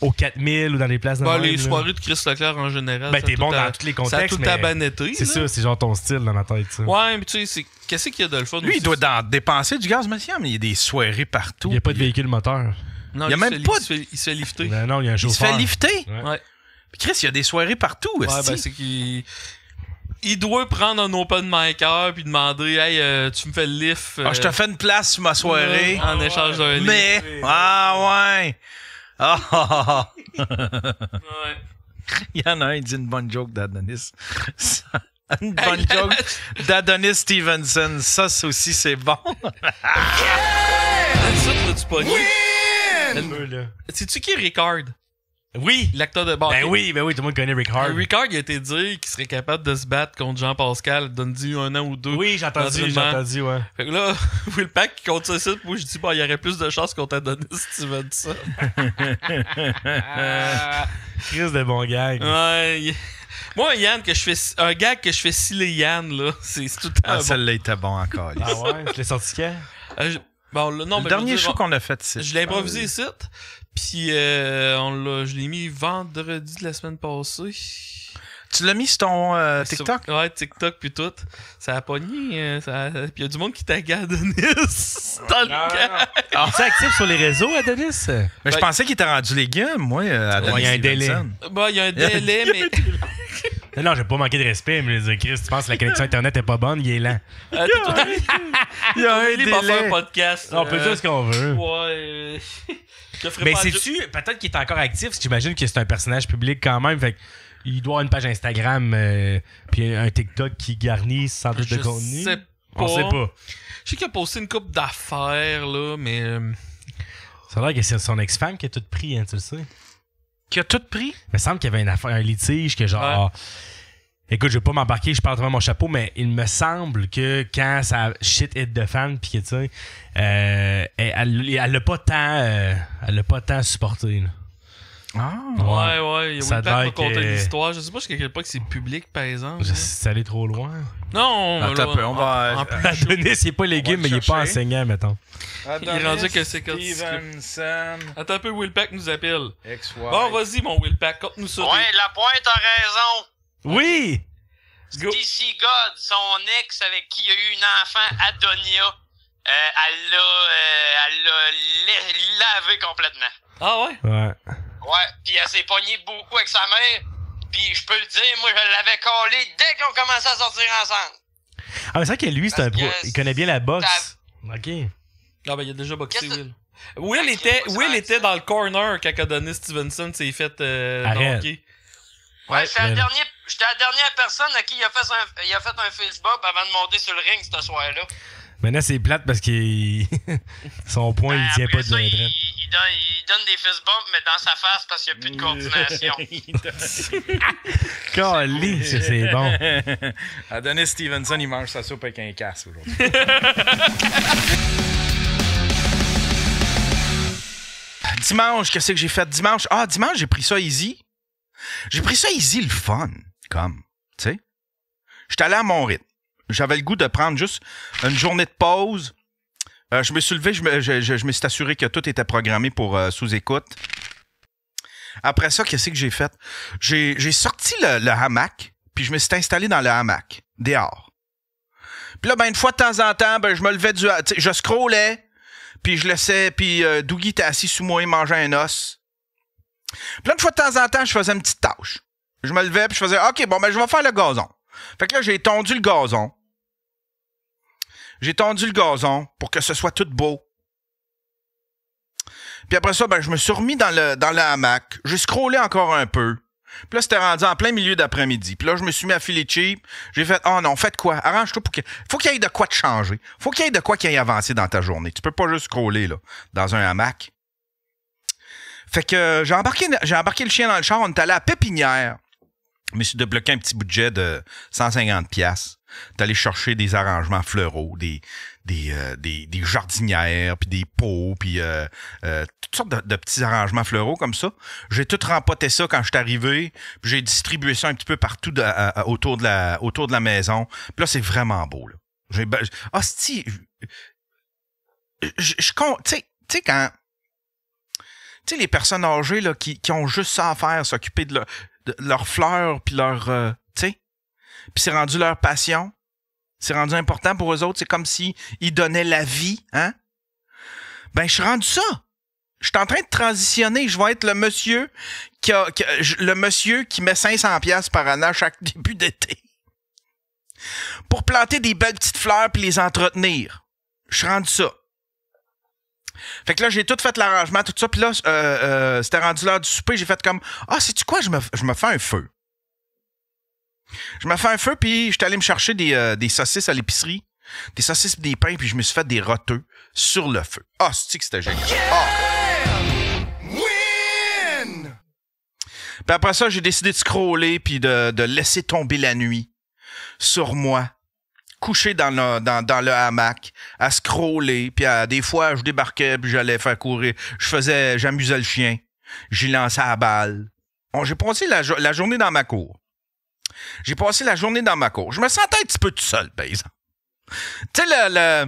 au 4000 ou dans les places de les soirées de Chris Leclerc en général. Ben, t'es bon dans tous les contextes. Ça a tout le temps banetté. C'est ça, c'est genre ton style dans ma tête, ça. Ouais, mais tu sais, qu'est-ce qu'il y a de le fun? Lui, aussi? il doit dépenser du gaz, monsieur, mais il y a des soirées partout. Il n'y a pas de véhicule moteur. Non, il y a même pas il se fait lifter. Ben non, il y a un Il se chauffeur. fait lifter. Ouais. Puis Chris, il y a des soirées partout. Ouais, ben c'est qu'il doit prendre un open micer puis demander, hey, tu me fais le lift. Je te fais une place sur ma soirée. En échange d'un lift. Mais, ouais. Ouais. Il y en a un, il dit une bonne joke d'Adonis. Une bonne joke d'Adonis Stevenson. Ça aussi, c'est bon. Ça, tu pas Win! sais-tu qui est Ricard? Oui! L'acteur de bar. Ben oui, tout le monde connaît Rick Hard. Ricard, il a été dire qu'il serait capable de se battre contre Jean-Pascal, donne-lui 1 an ou 2. Oui, j'ai entendu, ouais. Fait que là, Will Pack qui compte ça ici, moi je dis, il y aurait plus de chances qu'on t'Adonis si tu veux ça. Chris de bon gag. Ouais. Moi, Yann, un gag que je fais sciller Yann, là, c'est tout le temps. Bon. Celle-là était bon encore. Ah ouais? Tu l'as sorti quand? Le dernier show qu'on a fait ici. Je l'ai improvisé ici. Puis je l'ai mis vendredi de la semaine passée. Tu l'as mis sur ton TikTok? Ouais, TikTok puis tout. Ça a pogné. Puis il y a du monde qui taguait Adonis dans le gars. Es-tu actif sur les réseaux, Adonis? Mais je pensais qu'il était rendu légumes, moi, Adonis il y a un délai. Stevenson. Il y a un délai, mais... Non, j'ai pas manqué de respect, mais je dis, Chris, tu penses que la connexion Internet est pas bonne, il est lent. Il y a un Il est pas faire un délai. podcast. On peut dire ce qu'on veut. Ouais. Mais sais-tu, peut-être qu'il est encore actif, parce que j'imagine que c'est un personnage public quand même, fait il doit avoir une page Instagram puis un TikTok qui garnit sans doute de contenu. On sait pas. Je sais qu'il a posté une couple d'affaires, là, mais... Ça a l'air que c'est son ex-femme qui a tout pris, hein, tu le sais. Qui a tout pris? Il me semble qu'il y avait une affaire, un litige que genre... Ouais. Écoute, je vais pas m'embarquer, je parle vraiment mon chapeau, mais il me semble que quand ça shit hit de fan, pis que tu sais, elle l'a pas tant supporté. Là. Ah. Ouais, il y a Ça Will Pack a m'a l'air conté que- l'histoire. Je sais pas jusqu'à quel point que c'est public, par exemple. C'est allé trop loin. Non, Attends un peu, on va... en plus, Adonis, il est pas légume, mais il est pas chercher. enseignant, mettons. il est rendu que c'est comme Stevenson, Attends un peu, Will Pack nous appelle. XY. Bon, vas-y, mon Will Pack, conte-nous ça. Ouais, Lapointe a raison. Oui! Go. DC God, son ex avec qui il a eu une enfant, Adonia, elle l'a lavé complètement. Ah ouais? Ouais. Ouais, puis elle s'est pognée beaucoup avec sa mère. Puis je peux le dire, moi je l'avais collé dès qu'ils ont commencé à sortir ensemble. Ah, mais c'est vrai que lui, c'est un Parce pro. que Il connaît bien la boxe. Ok. Ah ben, il a déjà boxé, Qu'est-ce que- Will. Will était dans le corner quand Adonis Stevenson s'est fait Arrête. dunker. Ouais, j'étais mais- la dernière personne à qui il a fait un face bump avant de monter sur le ring ce soir-là. Maintenant, c'est plate parce qu'il. Son point, il tient Après pas de ça, la il droite. donne des fist bumps, mais dans sa face parce qu'il n'y a plus de coordination. Calé, c'est bon. Adonis Stevenson, il mange sa soupe avec un casque aujourd'hui. Dimanche, qu'est-ce que j'ai fait dimanche? Ah, dimanche, j'ai pris ça easy. J'ai pris ça easy, le fun. Comme, tu sais. J'étais allé à mon rythme. J'avais le goût de prendre juste une journée de pause. Je me suis levé, je me suis assuré que tout était programmé pour sous-écoute. Après ça, qu'est-ce que j'ai fait? J'ai sorti le hamac, puis je me suis installé dans le hamac, dehors. Puis là, ben, une fois de temps en temps, ben, je me levais je scrollais, puis je laissais, puis Dougie était assis sous moi, il mangeait un os. Puis là, une fois de temps en temps, je faisais une petite tâche. Je me levais, puis je faisais, OK, bon, ben, je vais faire le gazon. Fait que là, j'ai tondu le gazon. J'ai tondu le gazon pour que ce soit tout beau. Puis après ça, ben, je me suis remis dans le hamac. J'ai scrollé encore un peu. Puis là, c'était rendu en plein milieu d'après-midi. Puis là, je me suis mis à filer cheap. J'ai fait, oh non, faites quoi? Arrange-toi pour que... Faut qu'il y ait de quoi te changer. Faut qu'il y ait de quoi qui aille avancer dans ta journée. Tu peux pas juste scroller, là, dans un hamac. Fait que j'ai embarqué le chien dans le char. On est allé à Pépinière. Je me suis débloqué un petit budget de 150$. D'aller chercher des arrangements fleuraux, des jardinières, puis des pots, puis toutes sortes de petits arrangements fleuraux comme ça. J'ai tout rempoté ça quand je suis arrivé, puis j'ai distribué ça un petit peu partout autour de la maison. Puis là, c'est vraiment beau, là. Hostie, je compte, tu sais, quand... Tu sais, les personnes âgées, là, qui ont juste ça à faire, s'occuper de leurs fleurs, puis leur... tu sais, puis c'est rendu leur passion. C'est rendu important pour eux autres. C'est comme si ils donnaient la vie, hein? Ben, je suis rendu ça. Je suis en train de transitionner. Je vais être le monsieur qui met 500$ par année à chaque début d'été pour planter des belles petites fleurs puis les entretenir. Je suis rendu ça. Fait que là, j'ai tout fait l'arrangement, tout ça. Puis là, c'était rendu l'heure du souper. J'ai fait comme, sais-tu quoi? Je me fais un feu. Je me fais un feu, puis j'étais allé me chercher des saucisses à l'épicerie, des saucisses et des pains, puis je me suis fait des roteux sur le feu. C'est-tu que c'était génial? Win! Puis après ça, j'ai décidé de scroller, puis de laisser tomber la nuit sur moi, couché dans le hamac, à scroller, puis des fois, je débarquais, puis j'allais faire courir. J'amusais le chien. J'y lançais à la balle. J'ai passé la journée dans ma cour. Je me sentais un petit peu tout seul, par exemple. Tu sais,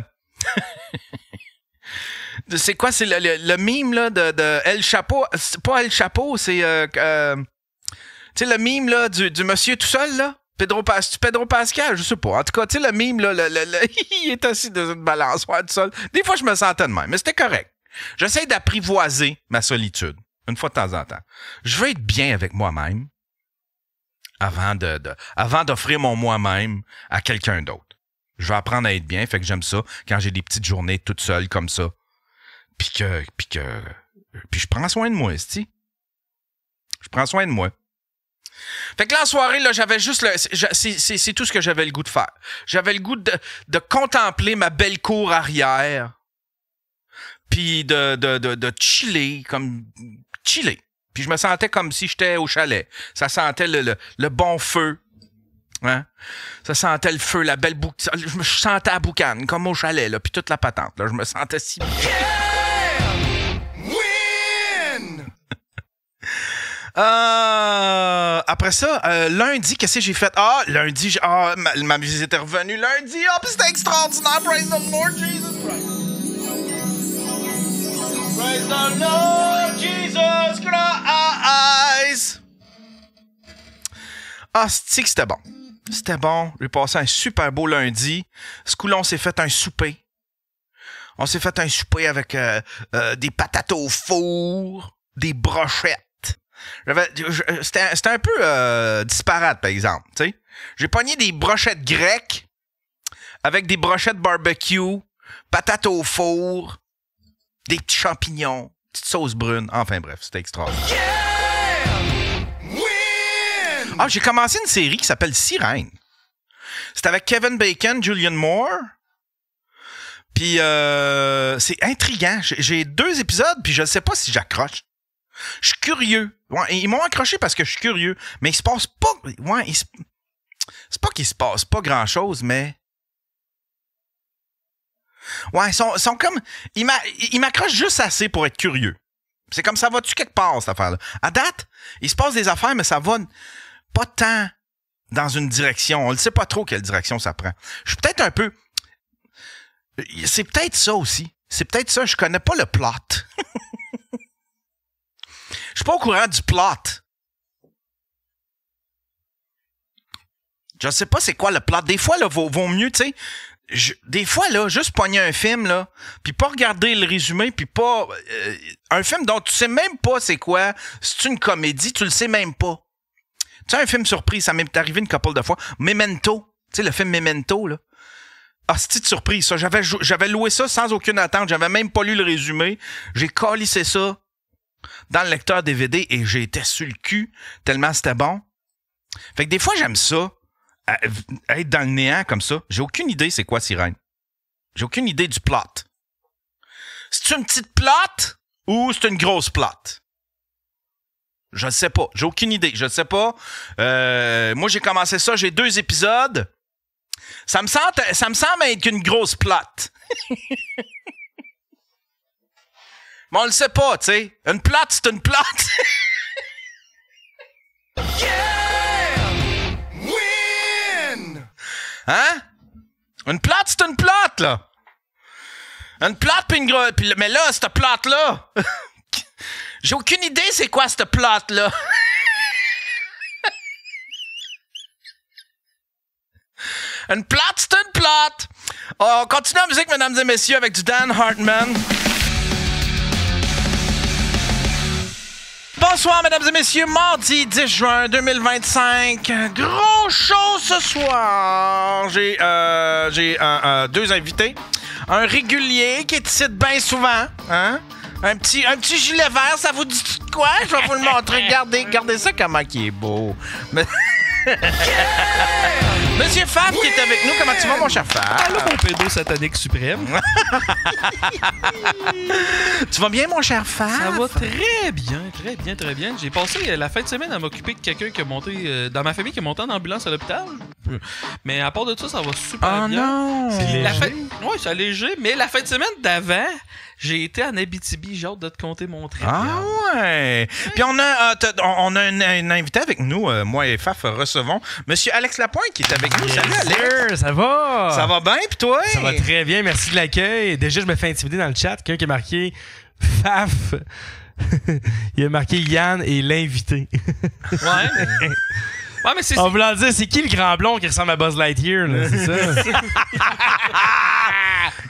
c'est quoi? C'est le mime, là, de El Chapeau. C'est pas El Chapeau, c'est... tu sais, le mime, là, du monsieur tout seul, là? Pedro Pascal, je sais pas. En tout cas, tu sais, le mime, là, il est assis dans une balançoire tout seul. Des fois, je me sentais de même, mais c'était correct. J'essaie d'apprivoiser ma solitude, une fois de temps en temps. Je veux être bien avec moi-même avant d'offrir mon moi-même à quelqu'un d'autre. Je vais apprendre à être bien, fait que j'aime ça quand j'ai des petites journées toutes seules comme ça. Puis je prends soin de moi, c'ti. Je prends soin de moi. Fait que là, en soirée, là, j'avais juste c'est tout ce que j'avais le goût de faire. J'avais le goût de contempler ma belle cour arrière. Puis de chiller, comme chiller. Puis je me sentais comme si j'étais au chalet. Ça sentait le bon feu. Hein? Ça sentait le feu, la belle boucane. Je me sentais à boucane, comme au chalet, là. Puis toute la patente, là. Je me sentais si bien. Win! Après ça, lundi, qu'est-ce que j'ai fait? Lundi, ma visite est revenue lundi. Puis c'était extraordinaire. Praise the Lord Jesus Christ. Praise the Lord Jesus Christ. C'est que c'était bon. C'était bon. J'ai passé un super beau lundi. Ce coup-là, on s'est fait un souper. On s'est fait un souper avec des patates au four, des brochettes. C'était un peu disparate, par exemple. T'sais. J'ai pogné des brochettes grecques avec des brochettes barbecue, patates au four, des petits champignons, petite sauce brune. Enfin bref, c'était extraordinaire. J'ai commencé une série qui s'appelle Sirène. C'est avec Kevin Bacon, Julianne Moore. Puis c'est intriguant. J'ai 2 épisodes, puis je ne sais pas si j'accroche. Je suis curieux. Ouais, ils m'ont accroché parce que je suis curieux. Mais il se passe pas... Ouais, c'est pas qu'il se passe pas grand-chose, mais... Ouais, ils sont comme... Ils m'accrochent juste assez pour être curieux. C'est comme ça va-tu quelque part, cette affaire-là. À date, il se passe des affaires, mais ça va pas tant dans une direction. On ne sait pas trop quelle direction ça prend. Je suis peut-être un peu... C'est peut-être ça aussi. C'est peut-être ça. Je connais pas le plot. Je suis pas au courant du plot. Je sais pas c'est quoi le plot. Des fois, là, vaut mieux, tu sais... Des fois, là, juste pogner un film, là, puis pas regarder le résumé, puis pas... un film dont tu sais même pas c'est quoi. C'est une comédie, tu le sais même pas. Tu sais, un film surprise, ça m'est arrivé une couple de fois. Memento. Tu sais, le film Memento, là. C'est de surprise, ça. J'avais loué ça sans aucune attente. J'avais même pas lu le résumé. J'ai calissé ça dans le lecteur DVD et j'ai été sur le cul tellement c'était bon. Fait que des fois, j'aime ça. Être dans le néant comme ça. J'ai aucune idée c'est quoi Sirène. J'ai aucune idée du plot. C'est une petite plot ou c'est une grosse plot? Je ne sais pas. J'ai aucune idée. Je ne sais pas. Moi, j'ai commencé ça. J'ai 2 épisodes. Ça me semble être une grosse plot. Mais on le sait pas, tu sais. Une plot, c'est une plot. Hein? Une plot, c'est une plot, là. Une plot, puis une grosse... Mais là, cette plot-là... J'ai aucune idée c'est quoi cette plot-là. Une plot, c'est une plot. On continue la musique, mesdames et messieurs, avec du Dan Hartman. Bonsoir, mesdames et messieurs. Mardi 10 juin 2025. Gros show ce soir. J'ai 2 invités. Un régulier qui est ici bien souvent. Hein? Un petit gilet vert, ça vous dit de quoi? Je vais vous le montrer. Regardez ça, comment il est beau. Monsieur Fab qui est avec nous. Comment tu vas, mon cher Fab? Allô, mon pédo satanique suprême. Tu vas bien, mon cher Fab? Ça va très bien, très bien, très bien. J'ai passé la fin de semaine à m'occuper de quelqu'un qui a monté... dans ma famille, qui est monté en ambulance à l'hôpital. Mais à part de ça va super bien. Non! C'est léger? Oui, c'est léger. Mais la fin de semaine d'avant, j'ai été en Abitibi. J'ai hâte de te conter mon trip. Ah ouais! Puis on a un invité avec nous. Moi et Faf recevons Monsieur Alex Lapointe qui est avec nous. Salut, Alex! Ça va? Ça va bien, puis toi? Ça va très bien, merci de l'accueil. Déjà, je me fais intimider dans le chat. Quelqu'un qui a marqué Faf. Il a marqué Yann et l'invité. Ouais. Ouais, mais c'est... En voulant dire, c'est qui le grand blond qui ressemble à Buzz Lightyear, là? C'est ça?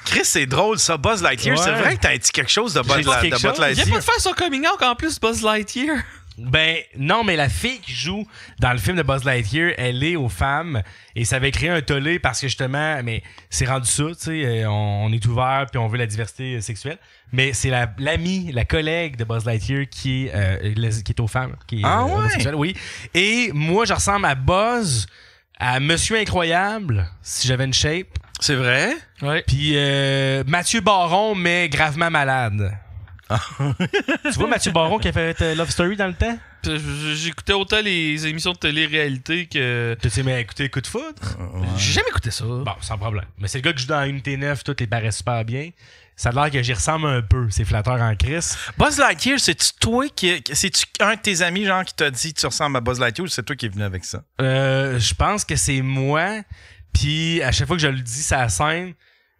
Chris, c'est drôle, ça, Buzz Lightyear. Ouais. C'est vrai que t'as dit quelque chose de Buzz Il vient Lightyear. pas de faire son coming out en plus, Buzz Lightyear. Ben, non, mais la fille qui joue dans le film de Buzz Lightyear, elle est aux femmes. Et ça avait créé un tollé parce que justement, mais c'est rendu ça, tu sais, on est ouvert puis on veut la diversité sexuelle. Mais c'est l'amie, la collègue de Buzz Lightyear qui est aux femmes. Qui est, homosexuelle, oui. Et moi, je ressemble à Buzz, à Monsieur Incroyable, si j'avais une shape. C'est vrai? Ouais. Puis Mathieu Baron, mais gravement malade. Tu vois Mathieu Baron qui a fait Love Story dans le temps? J'écoutais autant les émissions de télé-réalité que... Tu sais, mais écouter Coup de foudre? J'ai jamais écouté ça. Bon, sans problème. Mais c'est le gars qui joue dans Unité 9, tout les paraît super bien. ça a l'air que j'y ressemble un peu. C'est flatteur en crise. Buzz Lightyear, c'est-tu toi c'est-tu un de tes amis, genre, qui t'a dit que tu ressembles à Buzz Lightyear ou c'est toi qui es venu avec ça? Je pense que c'est moi. Puis à chaque fois que je le dis, ça la scène.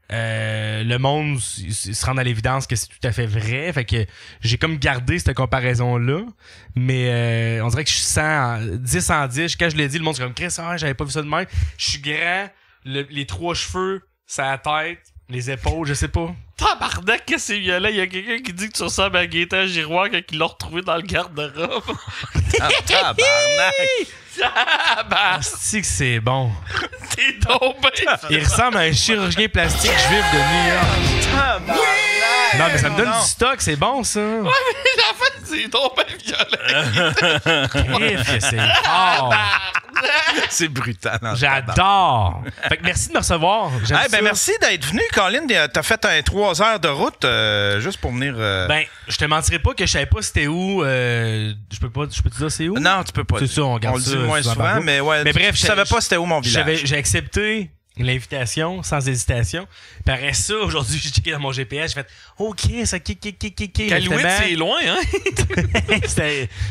Le monde se rend à l'évidence que c'est tout à fait vrai. Fait que j'ai comme gardé cette comparaison-là. Mais on dirait que je suis 10 en 10. Quand je l'ai dit, le monde c'est comme Chris, j'avais pas vu ça de même. Je suis grand, les 3 cheveux, sa tête, les épaules, je sais pas. Tabarnak, que c'est violent. Il y a quelqu'un qui dit que tu ressembles à Gaétan Giroir quand il l'a retrouvé dans le garde-robe. Tabarnak! C'est que c'est bon. T'es tombé. Il ressemble à un chirurgien plastique juif de New York. Non, mais ça me donne du stock, c'est bon ça. Ouais, mais la fin, c'est tombé violent. Crif que c'est fort. C'est brutal. J'adore. Fait que merci de me recevoir. J'aime ça. Merci d'être venu, Colin. T'as fait 3 heures de route juste pour venir. Ben, je te mentirais pas que je savais pas c'était où. Je peux te dire c'est où? Non, tu peux pas. C'est ça, on regarde le ça. dit moins souvent, mais ouais. Mais bref, je savais pas c'était où mon village. J'ai accepté l'invitation sans hésitation. Puis après ça, aujourd'hui, j'ai checké dans mon GPS, j'ai fait OK, ça Calouette, c'est loin, hein?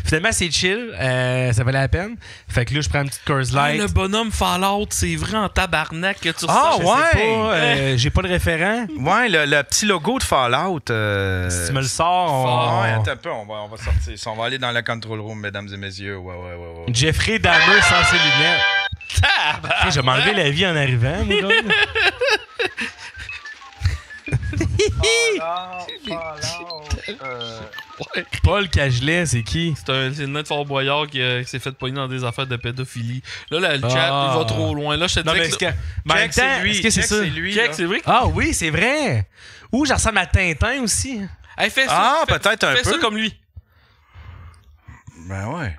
Finalement, c'est chill. Ça valait la peine. Fait que là, je prends une petite Coors Light. Le bonhomme Fallout, c'est vrai en tabarnak que tu Ah, ressens. ouais! J'ai pas le référent. Ouais, le petit logo de Fallout. Si tu me le sors, Ouais, attends un peu, on va sortir ça. On va aller dans la control room, mesdames et messieurs. Ouais. Jeffrey Dahmer sans ses lunettes. Je vais m'enlever la vie en arrivant, mon gars. Paul Cagelet, c'est qui? C'est le net Fort Boyard qui s'est fait pogner dans des affaires de pédophilie. Là, le chat, il va trop loin. Là, je te dis que... Jack, c'est lui. Est-ce que c'est ça? Jack, c'est vrai? Ah oui, c'est vrai. Ou j'en ressemble à Tintin aussi. Hey, fais ça. Peut-être un peu. Fais ça comme lui. Ben ouais.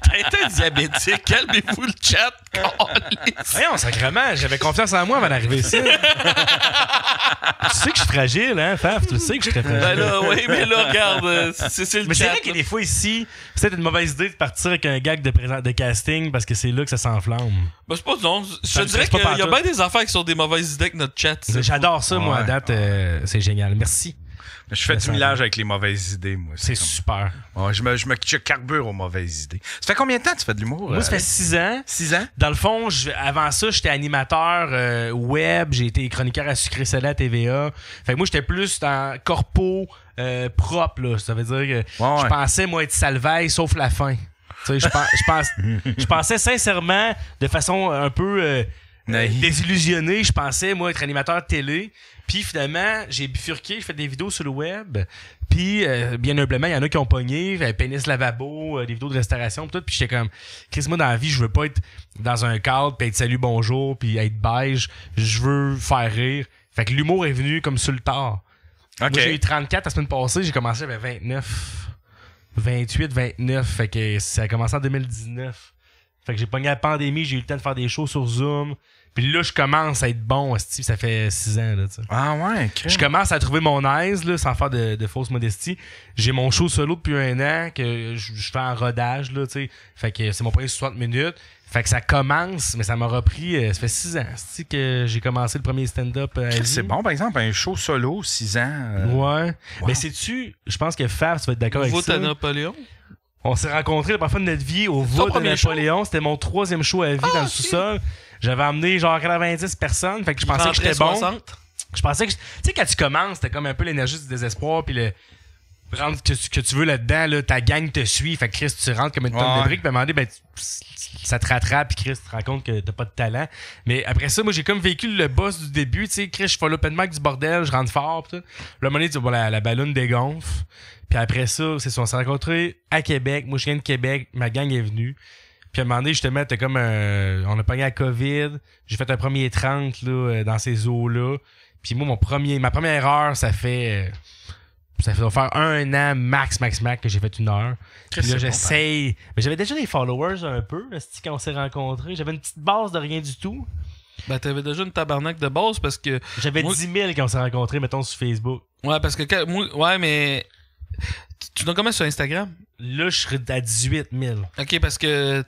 Tintin diabétique, calmez-vous le chat. Voyons, sacrément, j'avais confiance en moi avant d'arriver ici. Tu sais que je suis fragile, hein, Faf? Tu sais que je suis très fragile. Ben là, oui, mais là, regarde, c'est le mais chat. c'est vrai qu'il y a des fois ici, c'est peut-être une mauvaise idée de partir avec un gag de casting parce que c'est là que ça s'enflamme. Ben, c'est pas non. Je Ça te me dirais stresse pas qu'il y a pantoute. bien des affaires qui sont des mauvaises idées avec notre chat. J'adore ça, moi, à date. C'est génial. Merci. Je fais du millage avec les mauvaises idées, moi. C'est comme... super. Ouais, je carbure aux mauvaises idées. Ça fait combien de temps que tu fais de l'humour? Moi, ça fait 6 ans. 6 ans? Dans le fond, avant ça, j'étais animateur web. J'ai été chroniqueur à Sucré Salé à TVA. Fait que moi, j'étais plus dans corpo propre, là. Ça veut dire que je pensais, moi, être Salveille, sauf la fin. Tu sais, je pensais sincèrement, de façon un peu désillusionnée, je pensais, moi, être animateur télé. Puis finalement, j'ai bifurqué, j'ai fait des vidéos sur le web. Puis, bien humblement, il y en a qui ont pogné, pénis lavabo, des vidéos de restauration, pis tout. Puis j'étais comme, Chris, moi, dans la vie, je veux pas être dans un cadre, puis être salut, bonjour, puis être beige. Je veux faire rire. Fait que l'humour est venu comme sur le tard. Okay. Moi, j'ai eu 34 la semaine passée, j'ai commencé avec 29. 28, 29. Fait que ça a commencé en 2019. Fait que j'ai pogné la pandémie, j'ai eu le temps de faire des shows sur Zoom. Puis là, je commence à être bon, ça fait 6 ans. Là, t'sais. Ah ouais, je commence à trouver mon aise, là, sans faire de fausse modestie. J'ai mon show solo depuis 1 an que je fais en rodage. Là, t'sais. Fait que c'est mon premier 60 minutes. Fait que ça commence, mais ça m'a repris. Ça fait 6 ans que j'ai commencé le premier stand-up. C'est bon, par exemple, un show solo, 6 ans. Ouais. Wow. Mais sais-tu, je pense que Faf, tu vas être d'accord avec ça. Napoléon? On s'est rencontrés la première fois de notre vie au Voix de Napoléon. C'était mon 3e show à vie dans le sous-sol. J'avais emmené genre 90 personnes. Fait que je pensais que j'étais bon. Je pensais que... Tu sais, quand tu commences, t'as comme un peu l'énergie du désespoir. Puis le... Rentre que tu veux là-dedans, là, ta gang te suit. Fait que Chris, tu rentres comme une tonne de briques. Puis à un moment donné, ça te rattrape. Puis Chris, tu te rends compte que t'as pas de talent. Mais après ça, moi, j'ai comme vécu le boss du début. Tu sais, Chris, je fais l'open mic du bordel. Je rentre fort. Pis tout. Là, à un moment donné, bon, la balloune dégonfle. Puis après ça, c'est ça, on s'est rencontrés à Québec. Moi, je viens de Québec. Ma gang est venue. Puis à un moment donné, justement, t'as comme on a pogné la COVID. J'ai fait un premier 30 là, dans ces eaux-là. Puis moi, ma première heure, ça fait faire 1 an max que j'ai fait 1 heure. Puis là, j'essaye. Mais j'avais déjà des followers un peu, là, quand on s'est rencontrés. J'avais une petite base de rien du tout. Ben, t'avais déjà une tabarnak de base parce que... J'avais 10 000 quand on s'est rencontrés, mettons, sur Facebook. Ouais, parce que ouais, mais... Tu donnes comment sur Instagram? Là, je serais à 18 000. Ok, parce que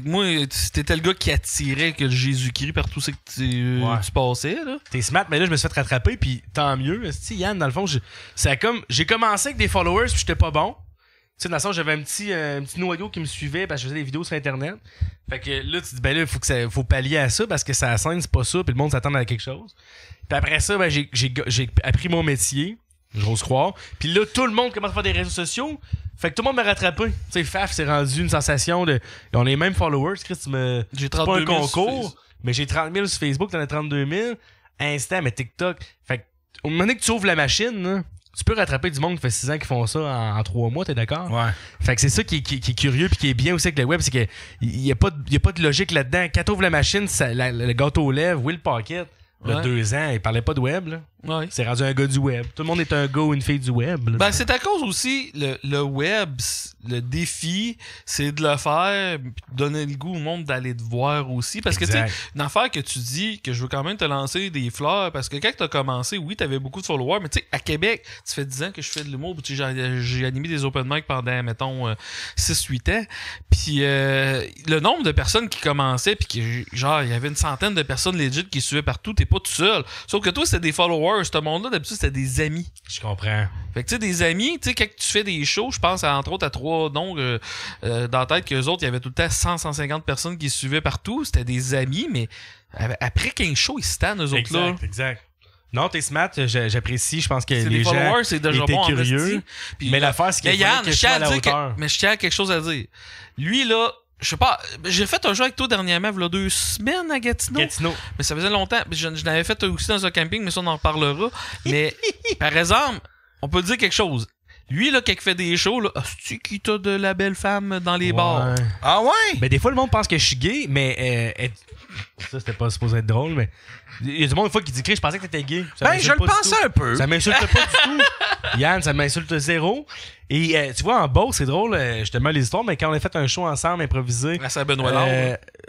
moi, t'étais le gars qui attirait que le Jésus-Christ par tout ce que tu passais, là. T'es smart, mais là, je me suis fait rattraper, puis tant mieux. Yann, dans le fond, j'ai commencé avec des followers, puis j'étais pas bon. Tu sais, dans le sens, j'avais un petit noyau qui me suivait parce que je faisais des vidéos sur Internet. Fait que là, tu dis, ben là, faut pallier à ça parce que ça scène, c'est pas ça, puis le monde s'attend à quelque chose. Puis après ça, ben, j'ai appris mon métier, j'ose croire. Puis là, tout le monde commence à faire des réseaux sociaux. Fait que tout le monde m'a rattrapé. Tu sais, Faf, c'est rendu une sensation de. On est les mêmes followers, Chris, J'ai c'est pas 32 un 000 concours, mais j'ai 30 000 sur Facebook, t'en as 32 000. Insta, mais TikTok. Fait que, au moment que tu ouvres la machine, là, tu peux rattraper du monde qui fait 6 ans qui font ça en 3 mois, t'es d'accord? Ouais. Fait que c'est ça qui est curieux puis qui est bien aussi avec le web, c'est que il y a pas de logique là-dedans. Quand t'ouvres la machine, le gâteau aux lèvres, Will Pocket, il y a 2 ans, il parlait pas de web, là. Ouais. C'est rendu un gars du web. Tout le monde est un gars ou une fille du web. Là. Ben, c'est à cause aussi, le web, le défi, c'est de le faire, pis donner le goût au monde d'aller te voir aussi. Parce que, tu sais, une affaire que tu dis, que je veux quand même te lancer des fleurs, parce que quand t'as commencé, oui, t'avais beaucoup de followers, mais tu sais, à Québec, ça fait 10 ans que je fais de l'humour, pis j'ai animé des open mic pendant, mettons, 6-8 ans. Puis le nombre de personnes qui commençaient, puis genre, il y avait une centaine de personnes legit qui suivaient partout, t'es pas tout seul. Sauf que toi, c'était des followers. Ce monde-là, d'habitude, c'était des amis. Je comprends. Fait que, tu sais, des amis, tu sais, quand tu fais des shows, je pense, entre autres, à 3 noms dans la tête qu'eux autres, il y avait tout le temps 100-150 personnes qui suivaient partout. C'était des amis, mais après 15 shows, ils se tannent, eux autres-là. Exact. Non, t'es smart, j'apprécie. Je pense que c'est les gens followers, c'est déjà étaient bon curieux. Puis, mais l'affaire, c'est qu'il y a que je sois à la hauteur. Mais je tiens à quelque chose à dire. Lui, là, je sais pas, j'ai fait un jeu avec toi dernièrement, il y a 2 semaines à Gatineau. Mais ça faisait longtemps. Je l'avais fait aussi dans un camping, mais ça, on en reparlera. Mais, par exemple, on peut dire quelque chose. Lui, là, quand il fait des shows, là, c'est-tu qui t'a de la belle femme dans les bars? Ah ouais? Ben, des fois, le monde pense que je suis gay, mais ça, c'était pas supposé être drôle, mais il y a du monde, une fois, qui dit que je pensais que t'étais gay. Ben, je le pensais un peu. Ça m'insulte pas du tout. Yann, ça m'insulte zéro. Et tu vois, en Beauce, c'est drôle, je te mets les histoires, mais quand on a fait un show ensemble, improvisé. À Saint-Benoît,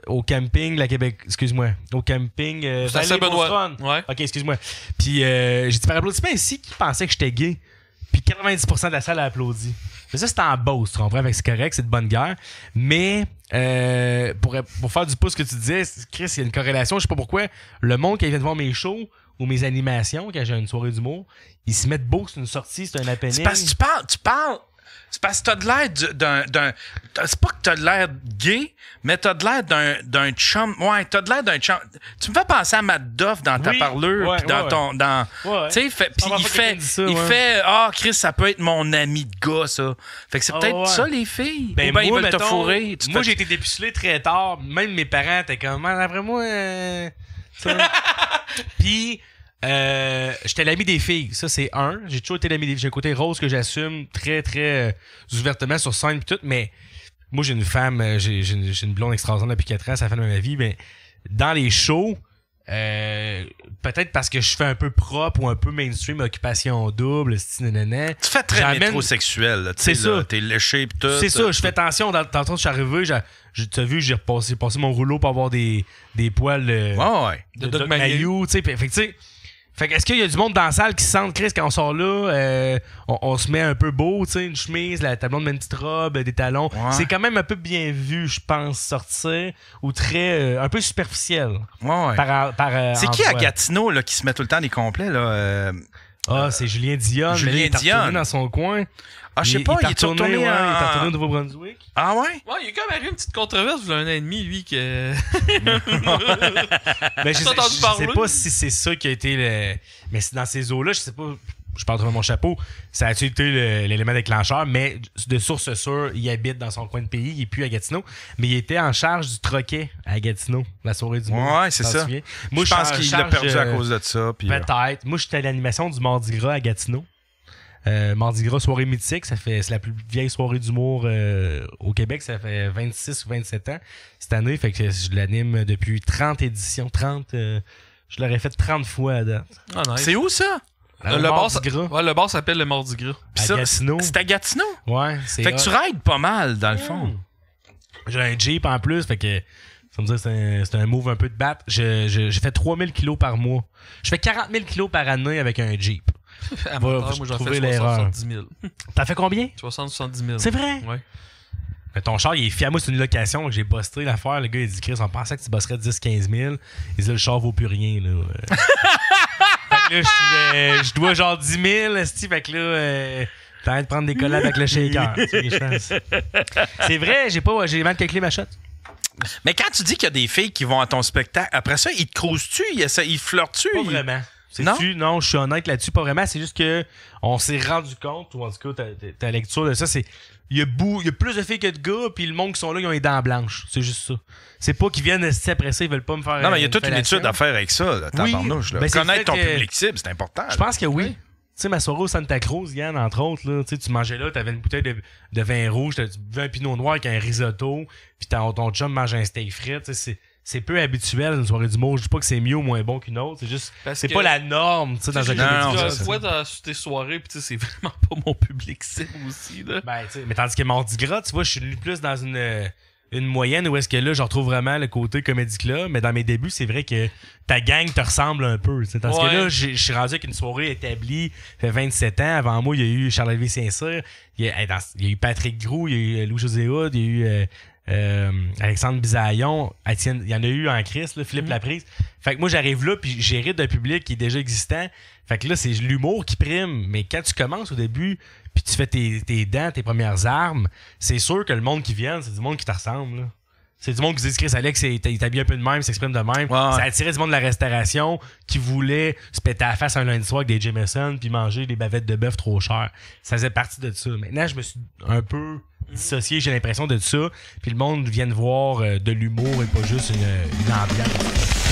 au camping, la Québec, excuse-moi. Au camping. C'est à Saint-Benoît. Ouais. Ok, excuse-moi. Puis j'ai dit par applaudissement ici qui pensait que j'étais gay. Puis 90% de la salle a applaudi. Mais ça, c'était en Beauce, tu comprends? Fait que c'est correct, c'est de bonne guerre. Mais pour faire du pouce que tu disais, Chris, il y a une corrélation. Je sais pas pourquoi. Le monde qui vient de voir mes shows ou mes animations, quand j'ai une soirée d'humour, ils se mettent beau, c'est une sortie, c'est un happening. C'est parce que tu parles. C'est parce que t'as de l'air d'un. C'est pas que t'as de l'air gay, mais t'as de l'air d'un chum. Ouais, t'as de l'air d'un chum. Tu me fais penser à Matt Duff dans ta parlure, pis dans ton. Tu sais, pis il fait ah, Chris, ça peut être mon ami de gars, ça. Fait que c'est peut-être ça, les filles. Ben, ou ben, ils veulent mettons, te fourrer. Moi, j'ai été dépucelé très tard. Même mes parents étaient comme, après moi. Puis. J'étais l'ami des filles, ça c'est un. J'ai toujours été l'ami des filles. J'ai un côté rose que j'assume très très ouvertement sur scène pis tout, mais moi j'ai une femme, j'ai une blonde extraordinaire depuis 4 ans, ça fait de ma vie, mais dans les shows, peut-être parce que je fais un peu propre ou un peu mainstream, occupation double, style tu fais très métrosexuel, là, c'est ça. T'es léché pis tout. C'est ça, je fais attention. Tantôt, je suis arrivé, t'as vu, j'ai passé mon rouleau pour avoir des poils de Doc Mayou, tu sais. Fait que tu sais. Fait que est-ce qu'il y a du monde dans la salle qui se sent, Chris, quand on sort là, on se met un peu beau, tu sais, une chemise, la blonde met une petite robe, des talons. Ouais. C'est quand même un peu bien vu, je pense, sortir, ou très, un peu superficiel. Ouais. C'est qui à Gatineau, là, qui se met tout le temps des complets, là? C'est Julien Dion. Julien Dion. Dans son coin. Ah, je sais pas, il est retourné il est retourné au Nouveau-Brunswick. Ah ouais? Ouais, il y a quand même eu une petite controverse il y a 1 an et demi, lui, que... Mais je sais pas si c'est ça qui a été le... Mais dans ces eaux-là, je sais pas... Je parle de mon chapeau. Ça a été l'élément déclencheur, mais de source sûre, il habite dans son coin de pays, il est plus à Gatineau, mais il était en charge du troquet à Gatineau, la soirée du monde. Ouais, c'est ça. Moi, je pense qu'il l'a perdu à cause de ça. Puis, peut-être. Moi, j'étais à l'animation du Mardi Gras à Gatineau. Mardi Gras, soirée mythique, c'est la plus vieille soirée d'humour au Québec, ça fait 26 ou 27 ans cette année, fait que je l'anime depuis 30 éditions, je l'aurais fait 30 fois à date. Ah, nice. C'est où ça? Le bar s'appelle le Mardi Gras. À Gatineau. C'est à Gatineau? Ouais, c'est fait que tu rides pas mal, dans le fond. J'ai un Jeep en plus, fait que ça me dit c'est un move un peu de batte. Je fais 3000 kilos par mois. Je fais 40 000 kilos par année avec un Jeep. Amateur, moi, j'en trouver fais l'erreur. 70 000. T'as fait combien? 70 000. C'est vrai? Ouais. Mais ton char, il est fiable. Moi, c'est une location que j'ai busté l'affaire. Le gars, il dit, Chris, on pensait que tu bosserais 10-15 000. Il dit, le char vaut plus rien, là. Fait que là, je dois genre 10 000, esti. Fait que là, t'arrêtes de prendre des collabs avec le shaker. C'est vrai, j'ai mal calculé ma shot. Mais quand tu dis qu'il y a des filles qui vont à ton spectacle, après ça, ils te crousent-tu? Ils flirtent-tu? Pas vraiment. Non, je suis honnête là-dessus, pas vraiment. C'est juste que on s'est rendu compte, ou en tout cas, ta lecture de ça, c'est. Il y a plus de filles que de gars, puis le monde qui sont là, ils ont les dents blanches. C'est juste ça. C'est pas qu'ils viennent après ça, ils veulent pas me faire. Non, mais il y a toute une étude à faire avec ça, tabarnouche. Ben, connaître ton public cible, c'est important. Je pense que oui. Tu sais, ma soirée au Santa Cruz, Yann, entre autres, là, tu mangeais là, t'avais une bouteille de vin rouge, tu buvais un pinot noir avec un risotto, puis ton chum mange un steak frit. C'est peu habituel une soirée d'humour. Je dis pas que c'est mieux ou moins bon qu'une autre. C'est juste, c'est pas la norme, tu sais, dans un comédie. Tu vois, dans tes soirées, puis c'est vraiment pas mon public cible aussi, là. Ben, tu sais, mais tandis que Mardi Gras, tu vois, je suis plus dans une moyenne où est-ce que là, je retrouve vraiment le côté comédie club. Mais dans mes débuts, c'est vrai que ta gang te ressemble un peu. T'sais. Parce que là, je suis rendu avec une soirée établie, ça fait 27 ans. Avant moi, il y a eu Charles-Lévy Saint-Cyr, il y a eu Patrick Groux, il y a eu Louis-José Hood, il y a eu Alexandre Bisaillon, il y en a eu en Christ, là, Philippe Laprise. Fait que moi, j'arrive là, puis j'hérite d'un public qui est déjà existant. Fait que là, c'est l'humour qui prime. Mais quand tu commences au début, puis tu fais tes dents, tes premières armes, c'est sûr que le monde qui vient, c'est du monde qui te ressemble. Là. C'est du monde qui dit Chris Alex, il t'habille un peu de même, il s'exprime de même. Ouais. Ça attirait du monde de la restauration qui voulait se péter à la face un lundi soir avec des Jameson puis manger des bavettes de bœuf trop chères. Ça faisait partie de ça. Maintenant, je me suis un peu dissocié, j'ai l'impression de ça. Puis le monde vient voir de l'humour et pas juste une ambiance.